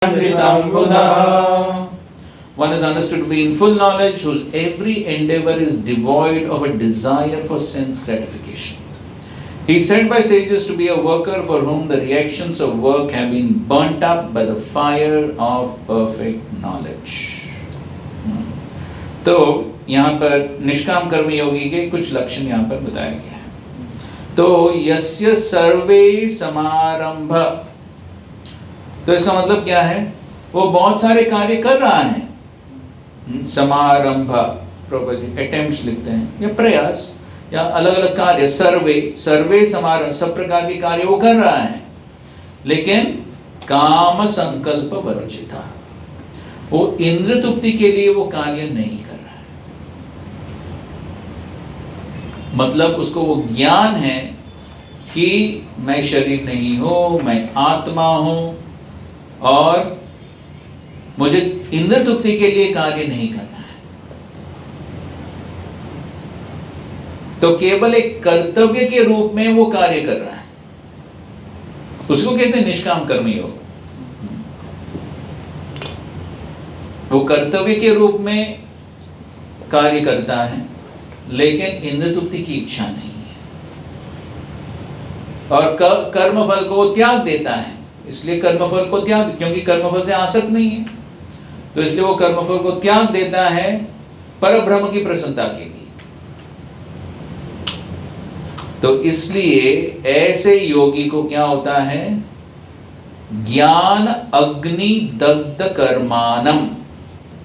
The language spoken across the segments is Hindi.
Amritam Buddha. One is understood to be in full knowledge, whose every endeavor is devoid of a desire for sense gratification. He is said by sages to be a worker for whom the reactions of work have been burnt up by the fire of perfect knowledge. तो यहाँ पर निष्काम कर्म योगी के कुछ लक्षण यहाँ पर बताया गया है. तो यस्य सर्वे समारंभ, तो इसका मतलब क्या है? वो बहुत सारे कार्य कर रहा है. समारंभ अटेम्प्ट्स लिखते हैं या प्रयास या अलग अलग कार्य. सर्वे समारंभ, सब प्रकार के कार्य वो कर रहा है, लेकिन काम संकल्प वर्जिता, वो इंद्र तृप्ति के लिए वो कार्य नहीं कर रहा है. मतलब उसको वो ज्ञान है कि मैं शरीर नहीं हूं, मैं आत्मा हूं और मुझे इंद्र तृप्ति के लिए कार्य नहीं करना है. तो केवल एक कर्तव्य के रूप में वो कार्य कर रहा है. उसको कहते हैं निष्काम कर्म योग. वो कर्तव्य के रूप में कार्य करता है, लेकिन इंद्र तृप्ति की इच्छा नहीं है, और कर्मफल को त्याग देता है. इसलिए कर्मफल को त्याग, क्योंकि कर्मफल से आसक्त नहीं है, तो इसलिए वो कर्मफल को त्याग देता है परब्रह्म की प्रसन्नता के लिए. तो इसलिए ऐसे योगी को क्या होता है? ज्ञान अग्नि दग्ध कर्मानम.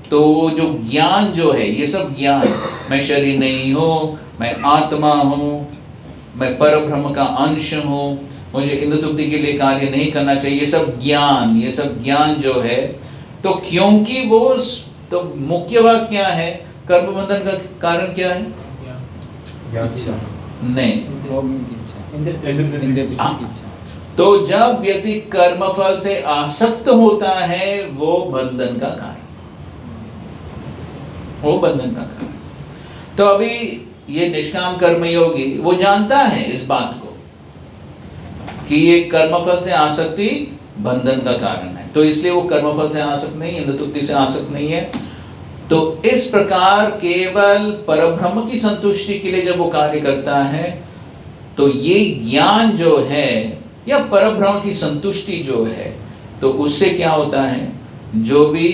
तो जो ज्ञान जो है, ये सब ज्ञान, मैं शरीर नहीं हूं, मैं आत्मा हूं, मैं परब्रह्म का अंश हूं, मुझे इंद्र तृप्ति के लिए कार्य नहीं करना चाहिए, ये सब ज्ञान जो है, तो क्योंकि वो, तो मुख्य बात क्या है? कर्म बंधन का कारण क्या है? इच्छा नहीं, तो जब व्यक्ति कर्मफल से आसक्त होता है, वो बंधन का कारण. तो अभी ये निष्काम कर्मयोगी वो जानता है इस बात को कि ये कर्मफल से आसक्ति बंधन का कारण है, तो इसलिए वो कर्मफल से आसक्त नहीं, इंद्र तृप्ति से आसक्त नहीं है. तो इस प्रकार केवल परब्रह्म की संतुष्टि के लिए जब वो कार्य करता है, तो ये ज्ञान जो है या परब्रह्म की संतुष्टि जो है, तो उससे क्या होता है? जो भी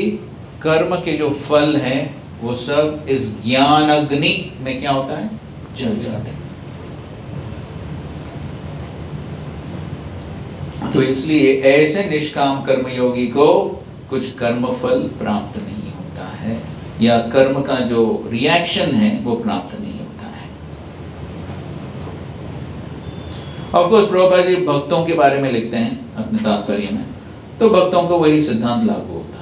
कर्म के जो फल हैं, वो सब इस ज्ञान अग्नि में क्या होता है? जल जाते हैं. तो इसलिए ऐसे निष्काम कर्मयोगी को कुछ कर्मफल प्राप्त नहीं होता है, या कर्म का जो रिएक्शन है वो प्राप्त नहीं होता है. ऑफ कोर्स प्रभुपाद जी भक्तों के बारे में लिखते हैं अपने तात्पर्य में, तो भक्तों को वही सिद्धांत लागू होता है.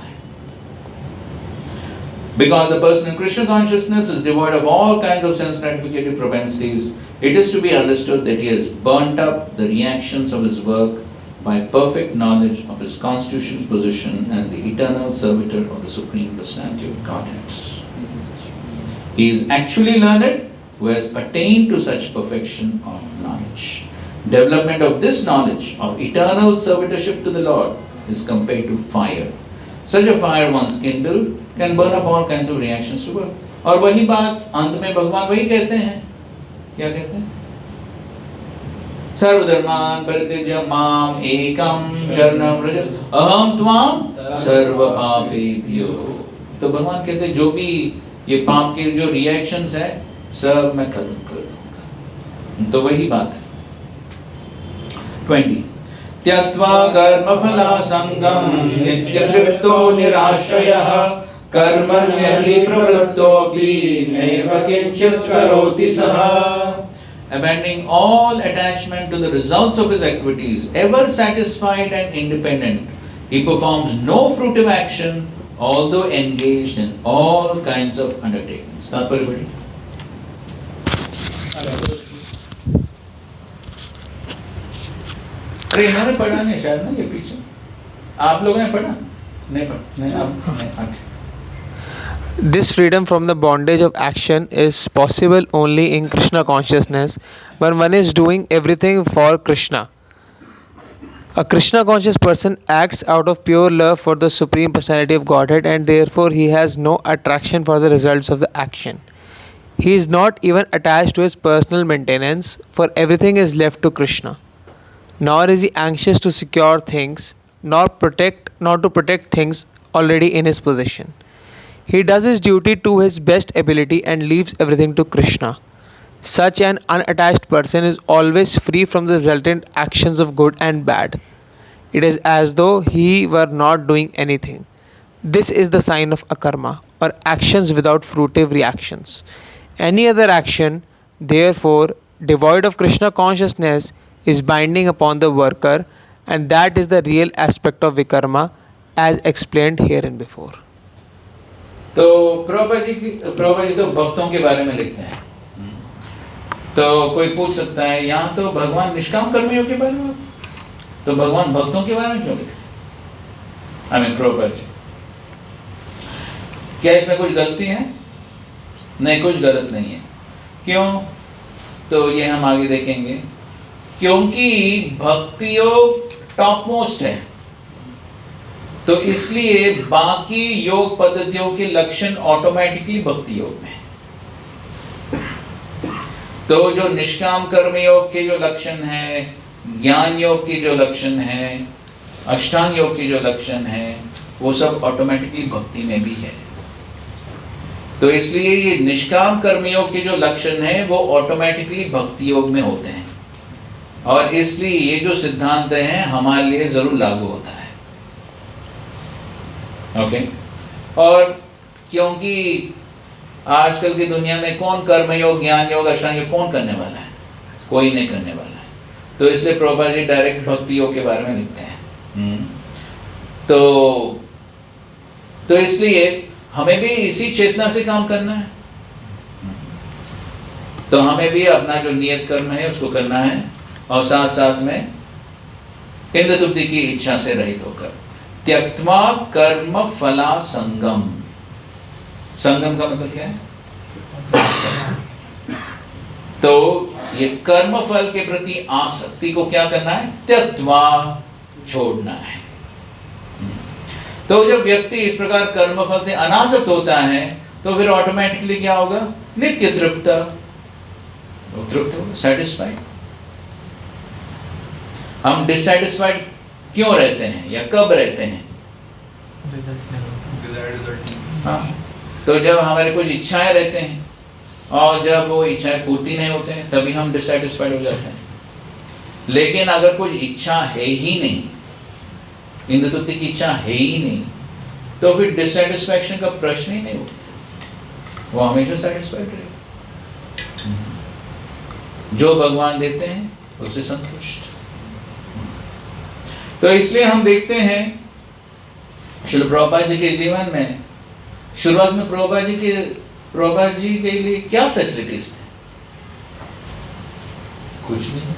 Because the person in Krishna consciousness is devoid of all kinds of sense gratificative propensities, it is to be understood that he has burnt up the reactions of his work by perfect knowledge of his constitutional position as the eternal servitor of the Supreme Personality of Godhead. He is actually learned who has attained to such perfection of knowledge. Development of this knowledge of eternal servitorship to the Lord is compared to fire. Such a fire once kindled can burn up all kinds of reactions to work. और वही बात अंत में भगवान वही कहते हैं. क्या कहते हैं? सर्वधर्मान् परित्यज्य माम एकम शरणं व्रज अहम त्वाम सर्व पापेभ्यो. तो भगवान कहते हैं जो भी ये पाप के जो रिएक्शंस है, सब मैं खत्म कर दूंगा. तो वही बात है. 20 त्यक्त्वा कर्मफलासंगं नित्यतृप्तो निराश्रयः कर्मण्यहि प्रवृत्तोऽपि नैव किंचित् करोति सः. Abandoning all attachment to the results of his activities, ever satisfied and independent, he performs no fruitive action, although engaged in all kinds of undertakings. तात्पर्य पढ़िए. अरे इन्होंने पढ़ा नहीं शायद ना, ये पीछे आप लोगों ने पढ़ा नहीं? नहीं आप नहीं. This freedom from the bondage of action is possible only in Krishna consciousness when one is doing everything for Krishna. A Krishna conscious person acts out of pure love for the Supreme Personality of Godhead, and therefore he has no attraction for the results of the action. He is not even attached to his personal maintenance, for everything is left to Krishna. Nor is he anxious to secure things, nor to protect things already in his possession. He does his duty to his best ability and leaves everything to Krishna. Such an unattached person is always free from the resultant actions of good and bad. It is as though he were not doing anything. This is the sign of akarma, or actions without fruitive reactions. Any other action, therefore, devoid of Krishna consciousness, is binding upon the worker, and that is the real aspect of vikarma as explained herein before. तो प्रभुपाद जी तो भक्तों के बारे में लिखते हैं। तो कोई पूछ सकता है यहाँ तो भगवान निष्काम कर्मियों के बारे में, तो भगवान भक्तों के बारे में क्यों लिखे? आई मीन प्रभुपाद जी, क्या इसमें कुछ गलती है? नहीं, कुछ गलत नहीं है। क्यों? तो ये हम आगे देखेंगे। क्योंकि भक्ति योग टॉप मोस्ट है, तो इसलिए बाकी योग पद्धतियों के लक्षण ऑटोमेटिकली भक्ति योग में। तो जो निष्काम कर्म योग के जो लक्षण हैं, ज्ञान योग के जो लक्षण हैं, अष्टांग योग के जो लक्षण हैं, वो सब ऑटोमेटिकली भक्ति में भी है। तो इसलिए ये निष्काम कर्म योग के जो लक्षण हैं वो ऑटोमेटिकली भक्ति योग में होते हैं, और इसलिए ये जो सिद्धांत हैं हमारे लिए जरूर लागू होता है। ओके और क्योंकि आजकल की दुनिया में कौन कर्म योग, ज्ञान योग, अष्टांग योग कौन करने वाला है? कोई नहीं करने वाला है। तो इसलिए प्रभुपाद जी डायरेक्ट भक्ति योग के बारे में लिखते हैं। तो इसलिए हमें भी इसी चेतना से काम करना है। तो हमें भी अपना जो नियत कर्म है उसको करना है, और साथ साथ में इंद्र तृप्ति की इच्छा से रहित होकर त्यक्त्वा कर्म फला संगम। संगम का मतलब क्या है? तो ये कर्म फल के प्रति आसक्ति को क्या करना है? त्यक्त्वा, छोड़ना है। तो जब व्यक्ति इस प्रकार कर्म फल से अनासक्त होता है तो फिर ऑटोमेटिकली क्या होगा? नित्य तृप्त, तृप्त, सेटिस्फाइड। हम डिससेटिस्फाइड क्यों रहते हैं या कब रहते हैं? हाँ, तो जब हमारे कुछ इच्छाएं रहते हैं और जब वो इच्छाएं पूर्ति नहीं होते हैं तभी हम डिससेटिस्फाइड हो जाते हैं। लेकिन अगर कुछ इच्छा है ही नहीं, इंद्र तृप्ति की इच्छा है ही नहीं, तो फिर डिससेटिस्फैक्शन का प्रश्न ही नहीं होता, वो हमेशा सेटिस्फाइड रहेगा। जो भगवान देते हैं उससे संतुष्ट। तो इसलिए हम देखते हैं श्रील प्रभुपाद जी के जीवन में शुरुआत में प्रभुपाद जी के लिए क्या फैसिलिटीज थे? कुछ नहीं।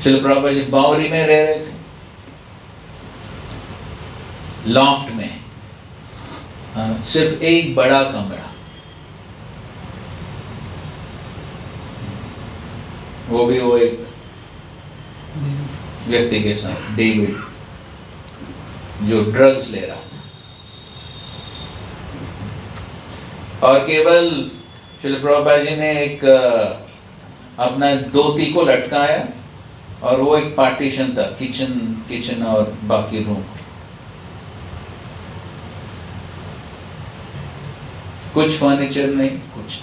श्रील प्रभुपाद जी बावरी में रह रहे थे, लॉफ्ट में, सिर्फ एक बड़ा कमरा, वो भी वो एक व्यक्ति के साथ, डेविड, जो ड्रग्स ले रहा था। और केवल श्रील प्रभुपाद जी ने एक अपना धोती को लटकाया और वो एक पार्टीशन था, किचन और बाकी रूम। कुछ फर्नीचर नहीं, कुछ।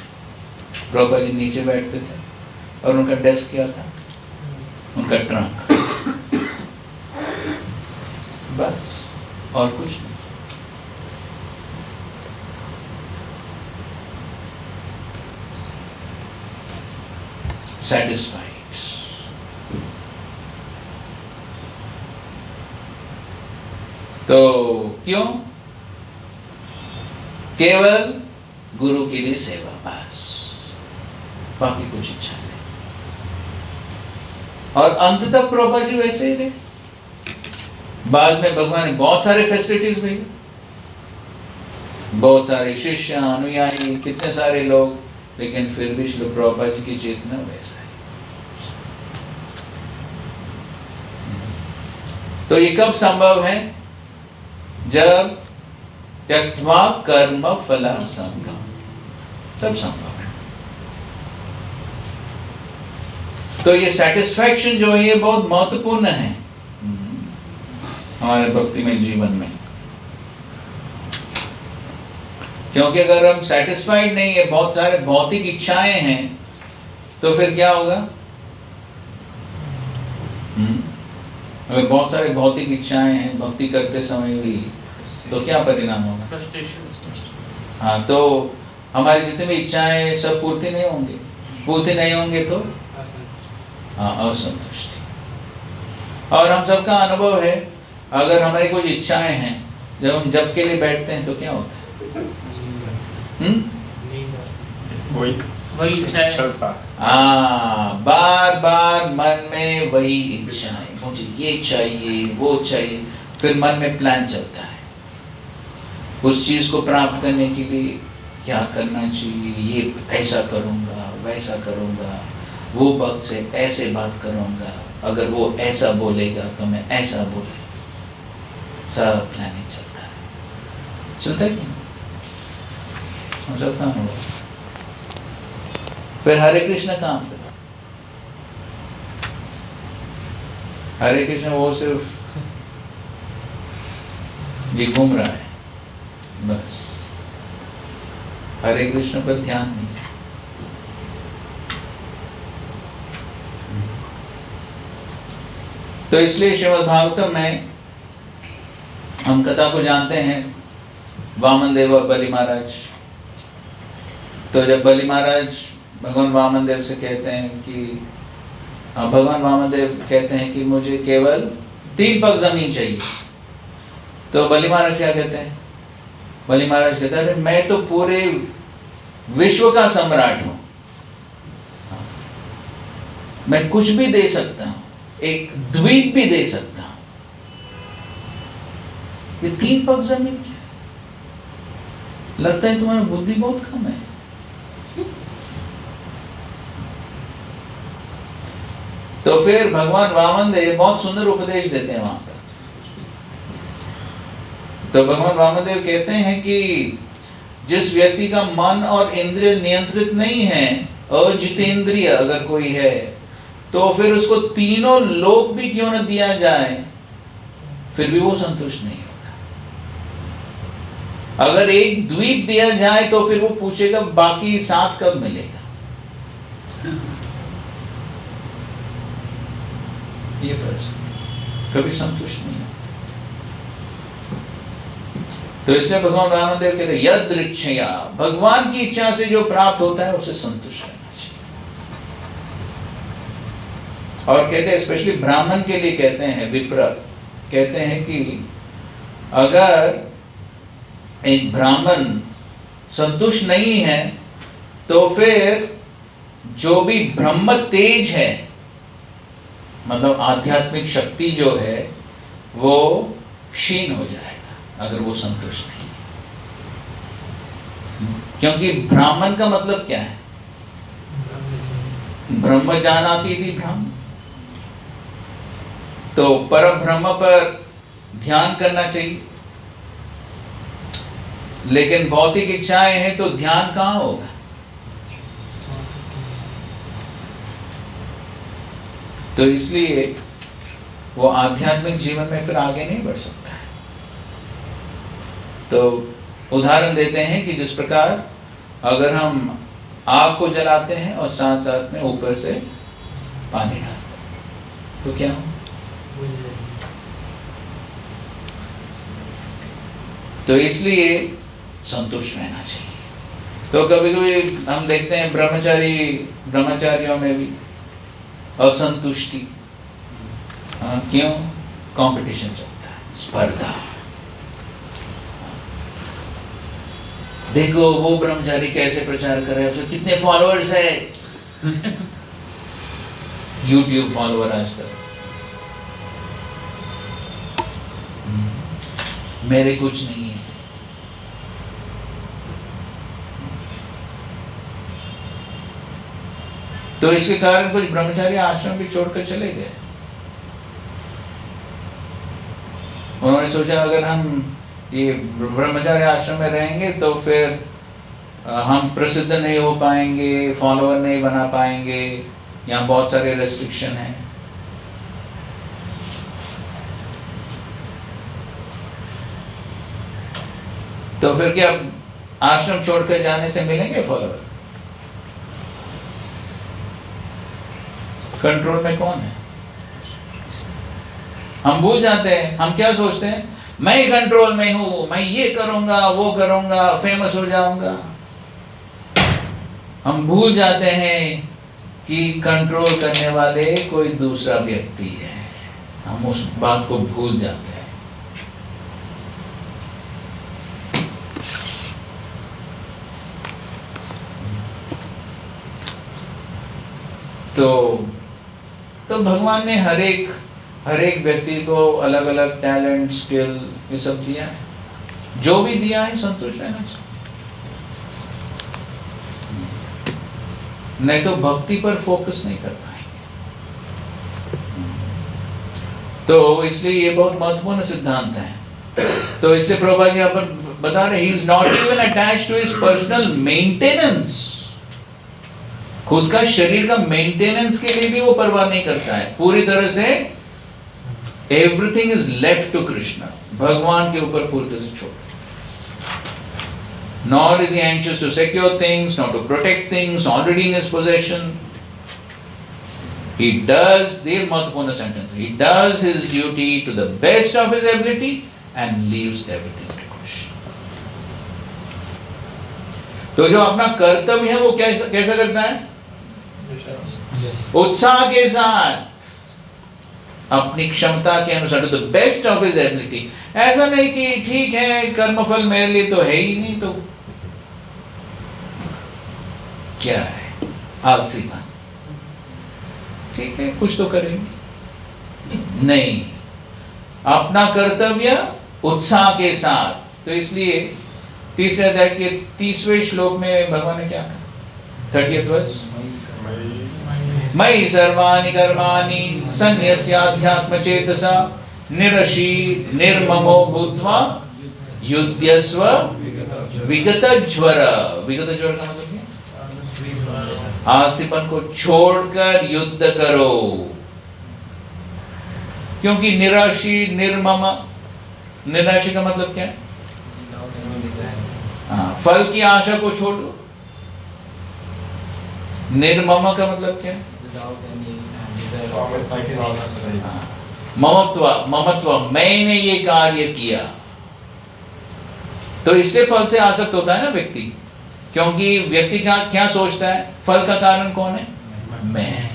प्रभुपाद जी नीचे बैठते थे और उनका डेस्क क्या था? उनका ट्रंक, बस, और कुछ नहीं। सेटिस्फाइड। तो क्यों? केवल गुरु के लिए सेवा, बस, बाकी कुछ इच्छा नहीं। और अंत तक प्रभुपाद जी वैसे ही थे। बाद में भगवान ने बहुत सारे फैसिलिटीज भेजे, बहुत सारे शिष्य, अनुयायी, कितने सारे लोग, लेकिन फिर भी श्रील प्रभुपाद जी की चेतना वैसा है। तो ये कब संभव है? जब त्यक्त्वा कर्म फल संगम, तब संभव है। तो ये सेटिस्फैक्शन जो है ये बहुत महत्वपूर्ण है हमारे भक्तिमय जीवन में, क्योंकि अगर हम सेटिस्फाइड नहीं है, बहुत सारे भौतिक इच्छाएं हैं, तो फिर क्या होगा? अगर बहुत सारे भौतिक इच्छाएं हैं भक्ति करते समय भी, तो क्या परिणाम होगा? हाँ, तो हमारी जितनी भी इच्छाएं सब पूर्ति नहीं होंगे, पूर्ति नहीं होंगे तो हाँ, असंतुष्टि। और हम सबका अनुभव है, अगर हमारी कुछ इच्छाएं हैं, जब हम जप के लिए बैठते हैं तो क्या होता है? वही इच्छा बार बार मन में वही इच्छाएं, मुझे ये चाहिए वो चाहिए, फिर मन में प्लान चलता है उस चीज को प्राप्त करने के लिए क्या करना चाहिए, ये ऐसा करूंगा वैसा करूंगा, वो भक्त से ऐसे बात करूंगा, अगर वो ऐसा बोलेगा तो मैं ऐसा बोले, सब प्लानिंग चलता है कि हम सब काम होगा। फिर हरे कृष्ण काम करो, हरे कृष्ण वो सिर्फ ये घूम रहा है बस, हरे कृष्ण पर ध्यान नहीं। तो इसलिए श्रीमद् भागवतम में हम कथा को जानते हैं, वामन देव और बलि महाराज। तो जब बलि महाराज भगवान वामन देव से कहते हैं कि भगवान वामन देव कहते हैं कि मुझे केवल 3 पग जमीन चाहिए, तो बलि महाराज क्या कहते हैं? बलि महाराज कहते हैं मैं तो पूरे विश्व का सम्राट हूं, मैं कुछ भी दे सकता हूं, एक द्वीप भी दे सकता हूं, ये 3 पग जमीन क्या है? लगता है तुम्हारा बुद्धि बहुत कम है। तो फिर भगवान वामन देव बहुत सुंदर उपदेश देते हैं वहां पर। तो भगवान वामन देव कहते हैं कि जिस व्यक्ति का मन और इंद्रिय नियंत्रित नहीं है, अजितेंद्रिय अगर कोई है, तो फिर उसको तीनों लोक भी क्यों न दिया जाए, फिर भी वो संतुष्ट नहीं होता। अगर एक द्वीप दिया जाए तो फिर वो पूछेगा बाकी 7 कब मिलेगा। ये परिस्थिति कभी संतुष्ट नहीं होता। तो इसलिए भगवान रामदेव कहते हैं यदृच्छया, भगवान की इच्छा से जो प्राप्त होता है उसे संतुष्ट रहना चाहिए। और कहते हैं स्पेशली ब्राह्मण के लिए कहते हैं, विप्र कहते हैं कि अगर एक ब्राह्मण संतुष्ट नहीं है तो फिर जो भी ब्रह्म तेज है, मतलब आध्यात्मिक शक्ति जो है वो क्षीण हो जाएगा अगर वो संतुष्ट नहीं है। क्योंकि ब्राह्मण का मतलब क्या है? ब्रह्म जानाति इति ब्राह्मण। तो परम ब्रह्म पर ध्यान करना चाहिए, लेकिन भौतिक इच्छाएं हैं तो ध्यान कहाँ होगा? तो इसलिए वो आध्यात्मिक जीवन में फिर आगे नहीं बढ़ सकता है। तो उदाहरण देते हैं कि जिस प्रकार अगर हम आग को जलाते हैं और साथ साथ में ऊपर से पानी डालते हैं तो क्या हो? तो इसलिए संतुष्ट रहना चाहिए। तो कभी कभी हम देखते हैं ब्रह्मचारियों में भी असंतुष्टि। क्यों? कंपटीशन चलता है, स्पर्धा। देखो वो ब्रह्मचारी कैसे प्रचार कर रहे हैं, उसके कितने फॉलोअर्स है। YouTube फॉलोअर आजकल, मेरे कुछ नहीं है। तो इसके कारण कुछ ब्रह्मचारी आश्रम भी छोड़कर चले गए। उन्होंने सोचा अगर हम ये ब्रह्मचार्य आश्रम में रहेंगे तो फिर हम प्रसिद्ध नहीं हो पाएंगे, फॉलोअर नहीं बना पाएंगे, यहाँ बहुत सारे रेस्ट्रिक्शन हैं। तो फिर क्या आश्रम छोड़कर जाने से मिलेंगे फॉलोअर? कंट्रोल में कौन है? हम भूल जाते हैं, हम क्या सोचते हैं, मैं ही कंट्रोल में हूं, मैं ये करूंगा वो करूंगा, फेमस हो जाऊंगा। हम भूल जाते हैं कि कंट्रोल करने वाले कोई दूसरा व्यक्ति है, हम उस बात को भूल जाते हैं। तो भगवान ने हर एक व्यक्ति को अलग अलग टैलेंट, स्किल ये सब दिया है। जो भी दिया है संतुष्ट रहना चाहिए, नहीं तो भक्ति पर फोकस नहीं कर पाएंगे। तो इसलिए ये बहुत महत्वपूर्ण सिद्धांत है। तो इसलिए प्रभुपाद जी यहाँ पर बता रहे, he is not even attached to his personal maintenance. खुद का शरीर का मेंटेनेंस के लिए भी वो परवाह नहीं करता है। पूरी तरह से everything is left to Krishna, भगवान के ऊपर पूरी तरह से छोड़। Nor is he anxious to secure things, nor to protect things already in his possession. He does, the महत्वपूर्ण sentence, he does his duty to the best of his ability and leaves everything to Krishna. तो जो अपना कर्तव्य है वो कैसा करता है? उत्साह के साथ, अपनी क्षमता के अनुसार, to the best of his ability. ऐसा नहीं कि ठीक है कर्मफल मेरे लिए तो है ही नहीं, तो क्या है, आलसीपन, ठीक है कुछ तो करेंगे, नहीं, अपना कर्तव्य उत्साह के साथ। तो इसलिए तीसरे अध्याय के 30वें श्लोक में भगवान ने क्या कहा? 30th वर्ष, मयि सर्वाणि कर्माणि सन्न्यस्याध्यात्म चेतसा निरशी निर्ममो भूत्वा युध्यस्व विगत ज्वर। विगत ज्वर का मतलब क्या? आलसीपन को छोड़कर युद्ध करो। क्योंकि निराशी निर्मम, निराशी का मतलब क्या है? फल की आशा को छोड़ो। निर्मम का मतलब क्या है? ममत्व, मैंने ये कार्य किया। तो इसलिए फल से आसक्त होता है ना व्यक्ति, क्योंकि व्यक्ति क्या सोचता है? फल का कारण कौन है? मैं।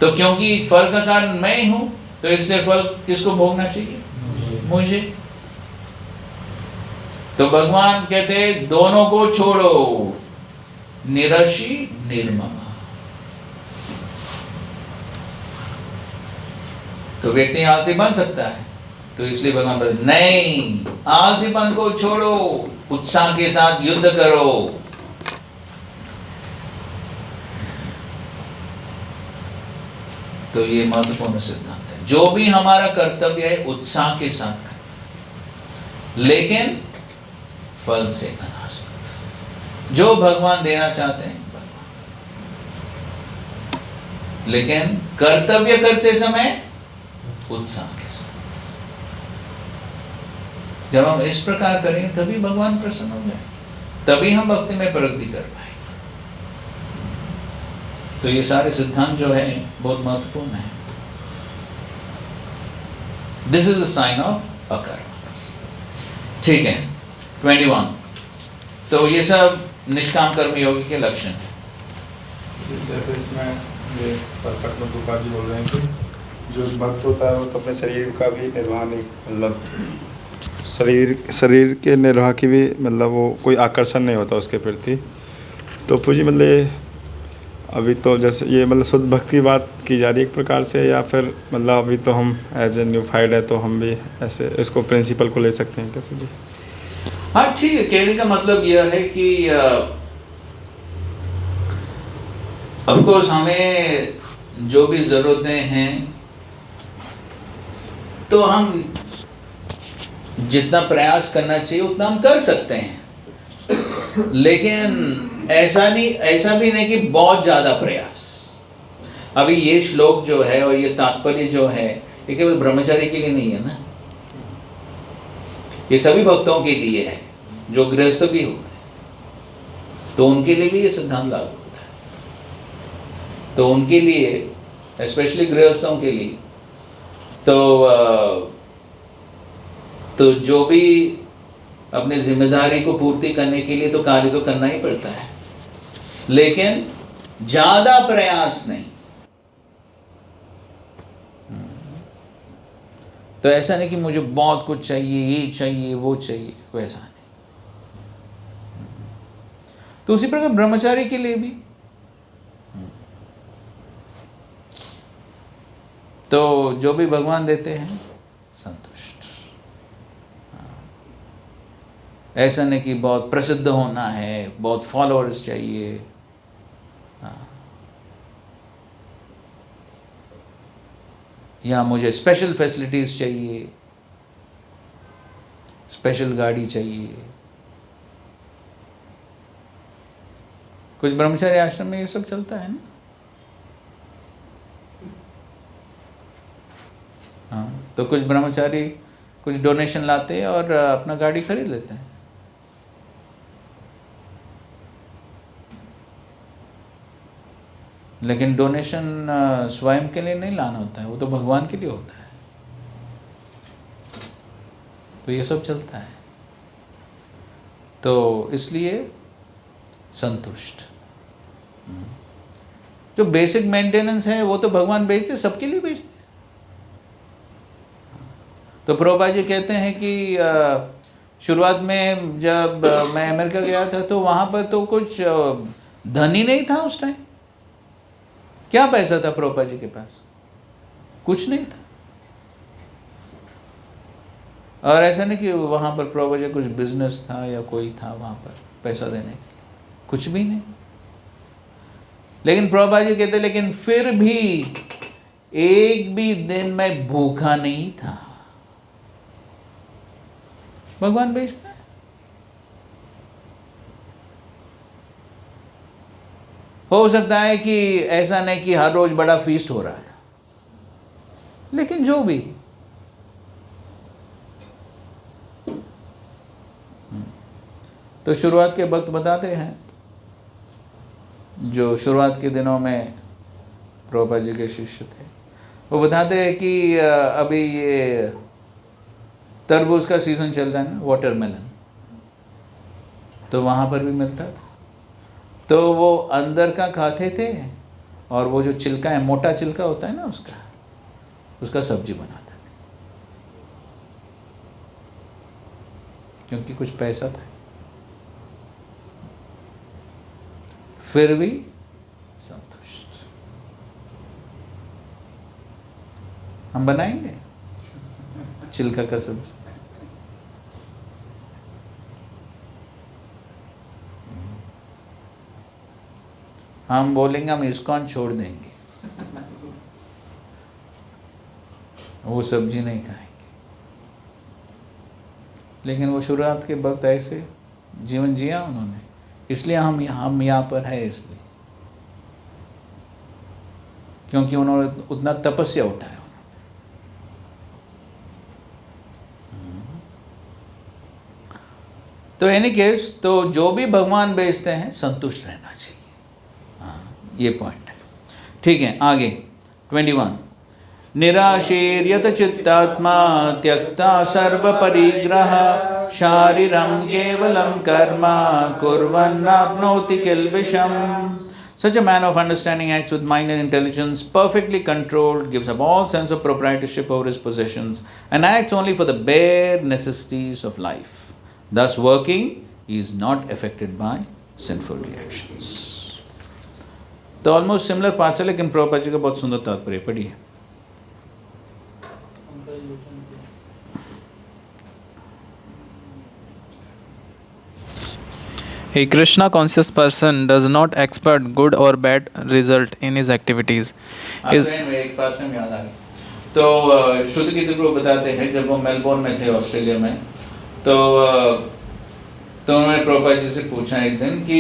तो क्योंकि फल का कारण मैं हूं, तो इसलिए फल किसको भोगना चाहिए? मुझे। तो भगवान कहते हैं दोनों को छोड़ो, निरशी निर्मम। तो व्यक्ति आलसी बन सकता है, तो इसलिए भगवान बोलते नहीं, आलसीपन को छोड़ो, उत्साह के साथ युद्ध करो। तो ये महत्वपूर्ण सिद्धांत है। जो भी हमारा कर्तव्य है उत्साह के साथ करें, लेकिन फल से अनासक्त। जो भगवान देना चाहते हैं भगवान, लेकिन कर्तव्य करते समय उत्साह के साथ। जब हम इस प्रकार करेंगे तभी भगवान प्रसन्न हो जाए, तभी हम भक्ति में प्रगति कर पाएंगे। तो ये सारे सिद्धांत जो है बहुत महत्वपूर्ण है। This is a sign of अकर्म। ठीक है, 21। तो ये सब निष्काम कर्म योगी के लक्षण है। जैसे इसमें ये परपट में गोपाल जी बोल रहे हैं कि जो भक्त होता है वो तो अपने शरीर का भी निर्वाह नहीं, मतलब शरीर के निर्वाह की भी, मतलब वो कोई आकर्षण नहीं होता उसके प्रति। तो पूजी मतलब अभी तो जैसे ये मतलब शुद्ध भक्ति की बात की जा रही है एक प्रकार से, या फिर मतलब अभी तो हम एज ए न्यूफाइड है तो हम भी ऐसे इसको प्रिंसिपल को ले सकते हैं क्या पूजी? हाँ ठीक है, कहने का मतलब यह है कि ऑफ कोर्स हमें जो भी ज़रूरतें हैं तो हम जितना प्रयास करना चाहिए उतना हम कर सकते हैं, लेकिन ऐसा भी नहीं कि बहुत ज़्यादा प्रयास। अभी ये श्लोक जो है और ये तात्पर्य जो है, ये केवल ब्रह्मचारी के लिए नहीं है ना, ये सभी भक्तों के लिए है जो गृहस्थ भी हो, तो उनके लिए भी ये सिद्धांत लागू होता है। तो उनके लिए, स्पेशली गृहस्थों के लिए, तो जो भी अपनी जिम्मेदारी को पूर्ति करने के लिए तो कार्य तो करना ही पड़ता है, लेकिन ज्यादा प्रयास नहीं। तो ऐसा नहीं कि मुझे बहुत कुछ चाहिए, ये चाहिए, वो चाहिए, वैसा नहीं। तो उसी प्रकार ब्रह्मचारी के लिए भी, तो जो भी भगवान देते हैं संतुष्ट। ऐसा नहीं कि बहुत प्रसिद्ध होना है, बहुत फॉलोअर्स चाहिए, या मुझे स्पेशल फैसिलिटीज चाहिए, स्पेशल गाड़ी चाहिए। कुछ ब्रह्मचारी आश्रम में ये सब चलता है ना। हाँ, तो कुछ ब्रह्मचारी कुछ डोनेशन लाते हैं और अपना गाड़ी खरीद लेते हैं। लेकिन डोनेशन स्वयं के लिए नहीं लाना होता है, वो तो भगवान के लिए होता है। तो ये सब चलता है, तो इसलिए संतुष्ट। जो बेसिक मेंटेनेंस है वो तो भगवान भेजते, सबके लिए भेजते। तो प्रभुपाद जी कहते हैं कि शुरुआत में जब मैं अमेरिका गया था तो वहाँ पर तो कुछ धन ही नहीं था उस टाइम। क्या पैसा था प्रभुपाद जी के पास? कुछ नहीं था। और ऐसा नहीं कि वहाँ पर प्रभुपाद जी कुछ बिजनेस था या कोई था वहाँ पर पैसा देने के लिए, कुछ भी नहीं। लेकिन प्रभुपाद जी कहते लेकिन फिर भी एक भी दिन मैं भूखा नहीं था। भगवान भेजता है। हो सकता है कि ऐसा नहीं कि हर रोज बड़ा फीस्ट हो रहा था, लेकिन जो भी, तो शुरुआत के वक्त बताते हैं, जो शुरुआत के दिनों में प्रभुपाद जी के शिष्य थे, वो बताते हैं कि अभी ये तरबूज का सीज़न चल रहा है ना, वाटरमेलन, तो वहाँ पर भी मिलता था। तो वो अंदर का खाते थे और वो जो छिलका है, मोटा छिलका होता है ना उसका सब्जी बनाते थे, क्योंकि कुछ पैसा था। फिर भी संतुष्ट। हम बनाएंगे छिलका का सब्जी। हम बोलेंगे हम इस्कॉन छोड़ देंगे, वो सब्जी नहीं खाएंगे। लेकिन वो शुरुआत के वक्त ऐसे जीवन जिया उन्होंने, इसलिए हम यहाँ पर है, इसलिए क्योंकि उन्होंने उतना तपस्या उठाया। तो एनी केस, तो जो भी भगवान भेजते हैं संतुष्ट रहना चाहिए। ये पॉइंट है। ठीक है, आगे 21। निराशीर्यत चित्तात्मा त्यक्ता सर्व परिग्रह शारीरम केवलम कर्म कुर्वन्नाप्नोति किल्बिषम्। Such a man of understanding acts with mind and intelligence, perfectly controlled, gives up all sense of proprietorship over his possessions, and acts only for the bare necessities of life. Thus working, he is not affected by sinful reactions. तो ऑलमोस्ट सिमिलर पास है, लेकिन प्रभुपाद जी का बहुत सुंदर तात्पर्य। पढ़िए। A Krishna conscious person does not expect good or bad result in his activities. एक पास में याद आ गया। तो श्रुति कीर्ति प्रभु बताते हैं जब वो मेलबोर्न में थे ऑस्ट्रेलिया में, तो उन्होंने प्रभुपाद जी से पूछा एक दिन कि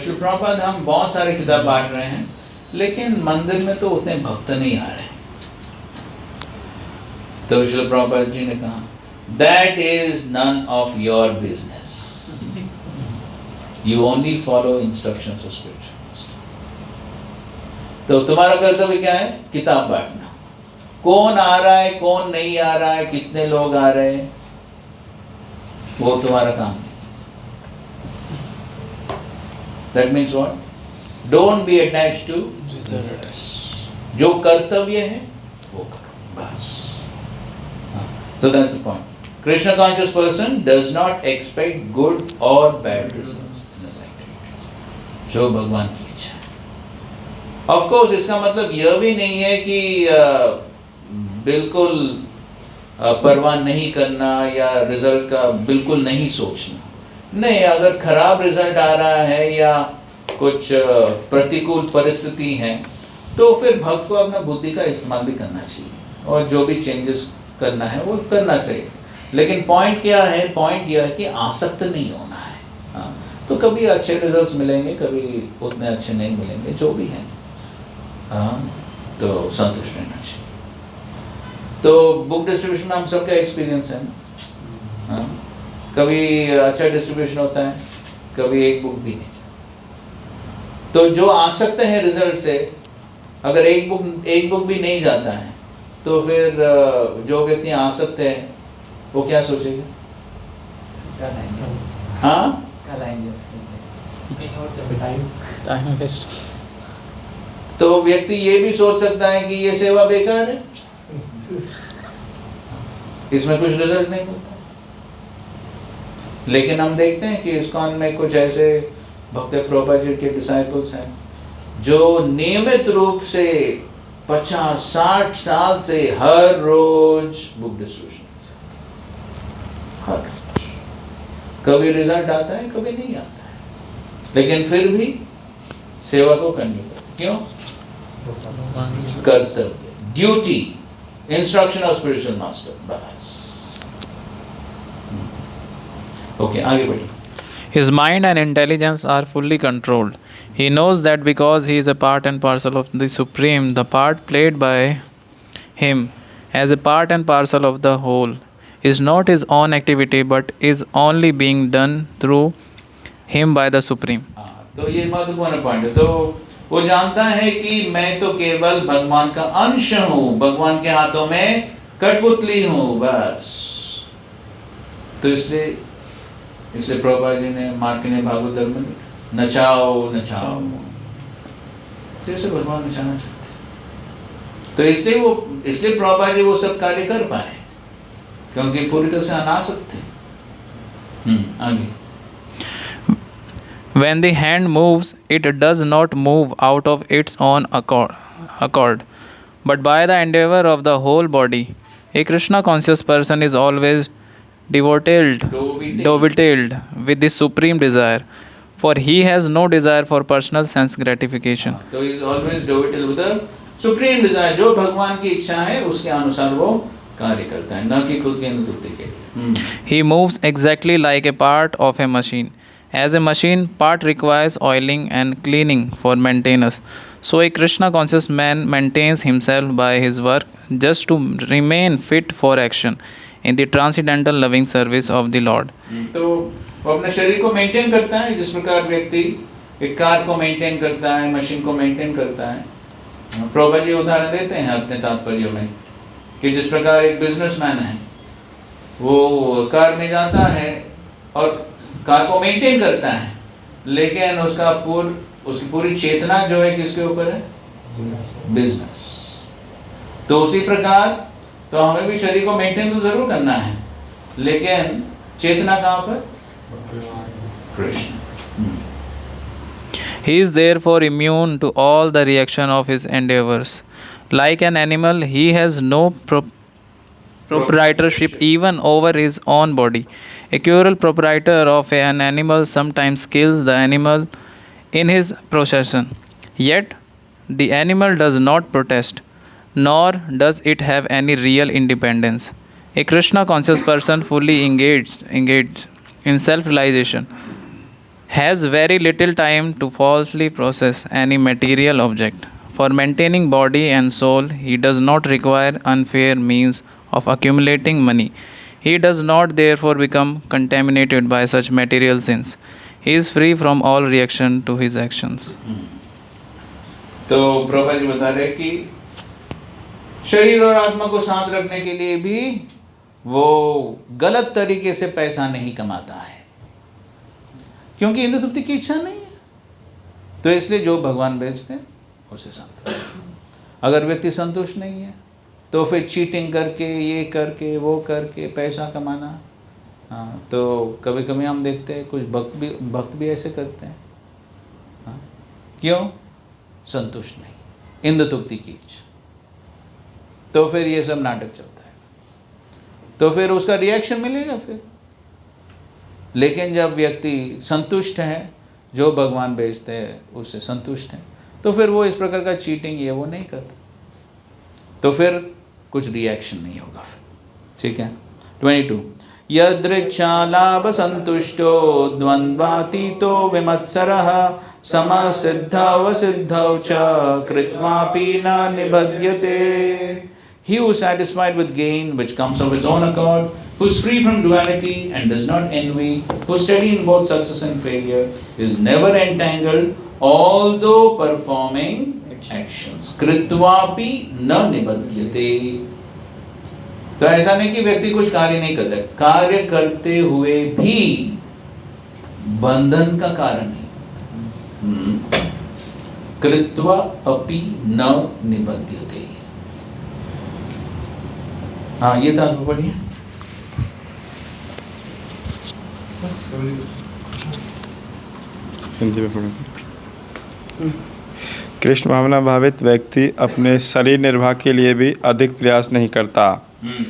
श्री प्रभुपाद हम बहुत सारे किताब बांट रहे हैं लेकिन मंदिर में तो उतने भक्त नहीं आ रहे। तो श्री प्रभुपाद जी ने कहा that is none of your business, you only follow instructions of scriptures. तो तुम्हारा कर्तव्य क्या है? किताब बांटना। कौन आ रहा है कौन नहीं आ रहा है, कितने लोग आ रहे हैं, वो तुम्हारा काम है। That means what? Don't be attached to results. जो कर्तव्य है वो करो बस। So that's the point. Krishna conscious person does not expect good or bad results in his activities. जो भगवान की इच्छा है। Of course इसका मतलब यह भी नहीं है कि बिल्कुल परवाह नहीं करना या रिजल्ट का बिल्कुल नहीं सोचना। नहीं, अगर खराब रिजल्ट आ रहा है या कुछ प्रतिकूल परिस्थिति है तो फिर भक्त को अपना बुद्धि का इस्तेमाल भी करना चाहिए और जो भी चेंजेस करना है वो करना चाहिए। लेकिन पॉइंट क्या है? पॉइंट यह है कि आसक्त नहीं होना है। हाँ, तो कभी अच्छे रिजल्ट्स मिलेंगे, कभी उतने अच्छे नहीं मिलेंगे, जो भी है तो संतुष्ट रहना चाहिए। तो बुक डिस्ट्रीब्यूशन में हम सबका एक्सपीरियंस है ना, कभी अच्छा डिस्ट्रीब्यूशन होता है, कभी एक बुक भी नहीं। तो जो आसक्त है रिजल्ट से, अगर एक बुक भी नहीं जाता है तो फिर जो व्यक्ति आसक्त है वो क्या सोचेगा? हाँ, टाइम वेस्ट। तो व्यक्ति ये भी सोच सकता है कि ये सेवा बेकार है, इसमें कुछ रिजल्ट नहीं होता। लेकिन हम देखते हैं कि इस्कॉन में कुछ ऐसे भक्त प्रभुपाद जी के डिसाइपल्स हैं जो नियमित रूप से 50-60 साल से हर रोज बुक डिस्ट्रीब्यूशन, हर रोज। कभी रिजल्ट आता है, कभी नहीं आता है, लेकिन फिर भी सेवा को कंटिन्यू करते। क्यों? कर्तव्य, duty, instruction of spiritual master, बस। ओके, आगे बढ़िए। His mind and intelligence are fully controlled. He knows that because he is a part and parcel of the Supreme, the part played by him as a part and parcel of the whole is not his own activity but is only being done through him by the Supreme. तो ये महत्वपूर्ण पॉइंट है। तो वो जानता है कि मैं तो केवल भगवान का अंश हूँ, भगवान के हाथों में कठपुतली हूँ, बस। तो इसलिए प्रभुपाद जी ने मार्कण्डेय भागवत धर्म में नचाओ नचाओ, जैसे भगवान नचाना चाहते हैं। तो इसलिए प्रभुपाद जी वो सब कार्य कर पाए क्योंकि पूरी तरह से अनासक्त थे। आगे। When the hand moves, it does not move out of its own accord, but by the endeavor of the whole body. A Krishna conscious person is always dovetailed with the supreme desire, for he has no desire for personal sense gratification. तो he is always dovetailed with the supreme desire, जो भगवान की इच्छा है उसके अनुसार वो कार्य करता है, न कि खुद की अनुतुप्ति के लिए। He moves exactly like a part of a machine. As a machine, part requires oiling and cleaning for maintenance. So a Krishna conscious man maintains himself by his work just to remain fit for action in the transcendental loving service of the Lord. तो वो अपने शरीर को मेंटेन करता है जिस प्रकार व्यक्ति एक कार को मेंटेन करता है, मशीन को मेंटेन करता है। प्रभुपाद जी उदाहरण देते हैं अपने तात्पर्य में कि जिस प्रकार एक बिजनेसमैन है, वो कार में जाता है और कार को मेंटेन करता है, लेकिन उसकी पूरी चेतना जो है किसके ऊपर है? बिजनेस। तो उसी प्रकार तो हमें भी शरीर को मेंटेन तो जरूर करना है, लेकिन चेतना कहाँ पर? Krishna. He is therefore immune to all the reaction of his endeavors. Like an animal, he has no proprietorship even over his own body. A cruel proprietor of an animal sometimes kills the animal in his possession. Yet the animal does not protest, nor does it have any real independence. A Krishna conscious person fully engaged in self realization has very little time to falsely process any material object. For maintaining body and soul, he does not require unfair means of accumulating money. He does not therefore become contaminated by such material sins. He is free from all reaction to his actions. तो प्रभुपाद जी बता रहे कि शरीर और आत्मा को साथ रखने के लिए भी वो गलत तरीके से पैसा नहीं कमाता है, क्योंकि इंद्र तृप्ति की इच्छा नहीं है। तो इसलिए जो भगवान भेजते हैं उससे संतुष्ट। अगर व्यक्ति संतुष्ट नहीं है तो फिर चीटिंग करके, ये करके, वो करके पैसा कमाना। हाँ, तो कभी कभी हम देखते हैं कुछ भक्त भी ऐसे करते हैं। हाँ, क्यों? संतुष्ट नहीं, इंद्र तृप्ति की इच्छा। तो फिर ये सब नाटक चलता है, तो फिर उसका रिएक्शन मिलेगा फिर। लेकिन जब व्यक्ति संतुष्ट है, जो भगवान भेजते हैं उससे संतुष्ट है, तो फिर वो इस प्रकार का चीटिंग ये वो नहीं करता, तो फिर कुछ रिएक्शन नहीं होगा फिर। ठीक है। 22 यदृच्छालाभ संतुष्टो द्वंद्वातीतो विमत्सरः समसिद्धौ सिद्धौ च कृत्वापि न निबध्यते। He who is satisfied with gain which comes of his own accord, who is free from duality and does not envy, who is steady in both success and failure, is never entangled, although performing actions. कृत्वापि न निबध्यते। तो ऐसा नहीं कि व्यक्ति कुछ कार्य नहीं करता, कार्य करते हुए भी बंधन का कारण नहीं। कृत्वा अपि न निबध्यते। हाँ, ये था। पढ़िए। हिंदी में पढ़ें। कृष्ण भावना भावित व्यक्ति अपने शरीर निर्वाह के लिए भी अधिक प्रयास नहीं करता।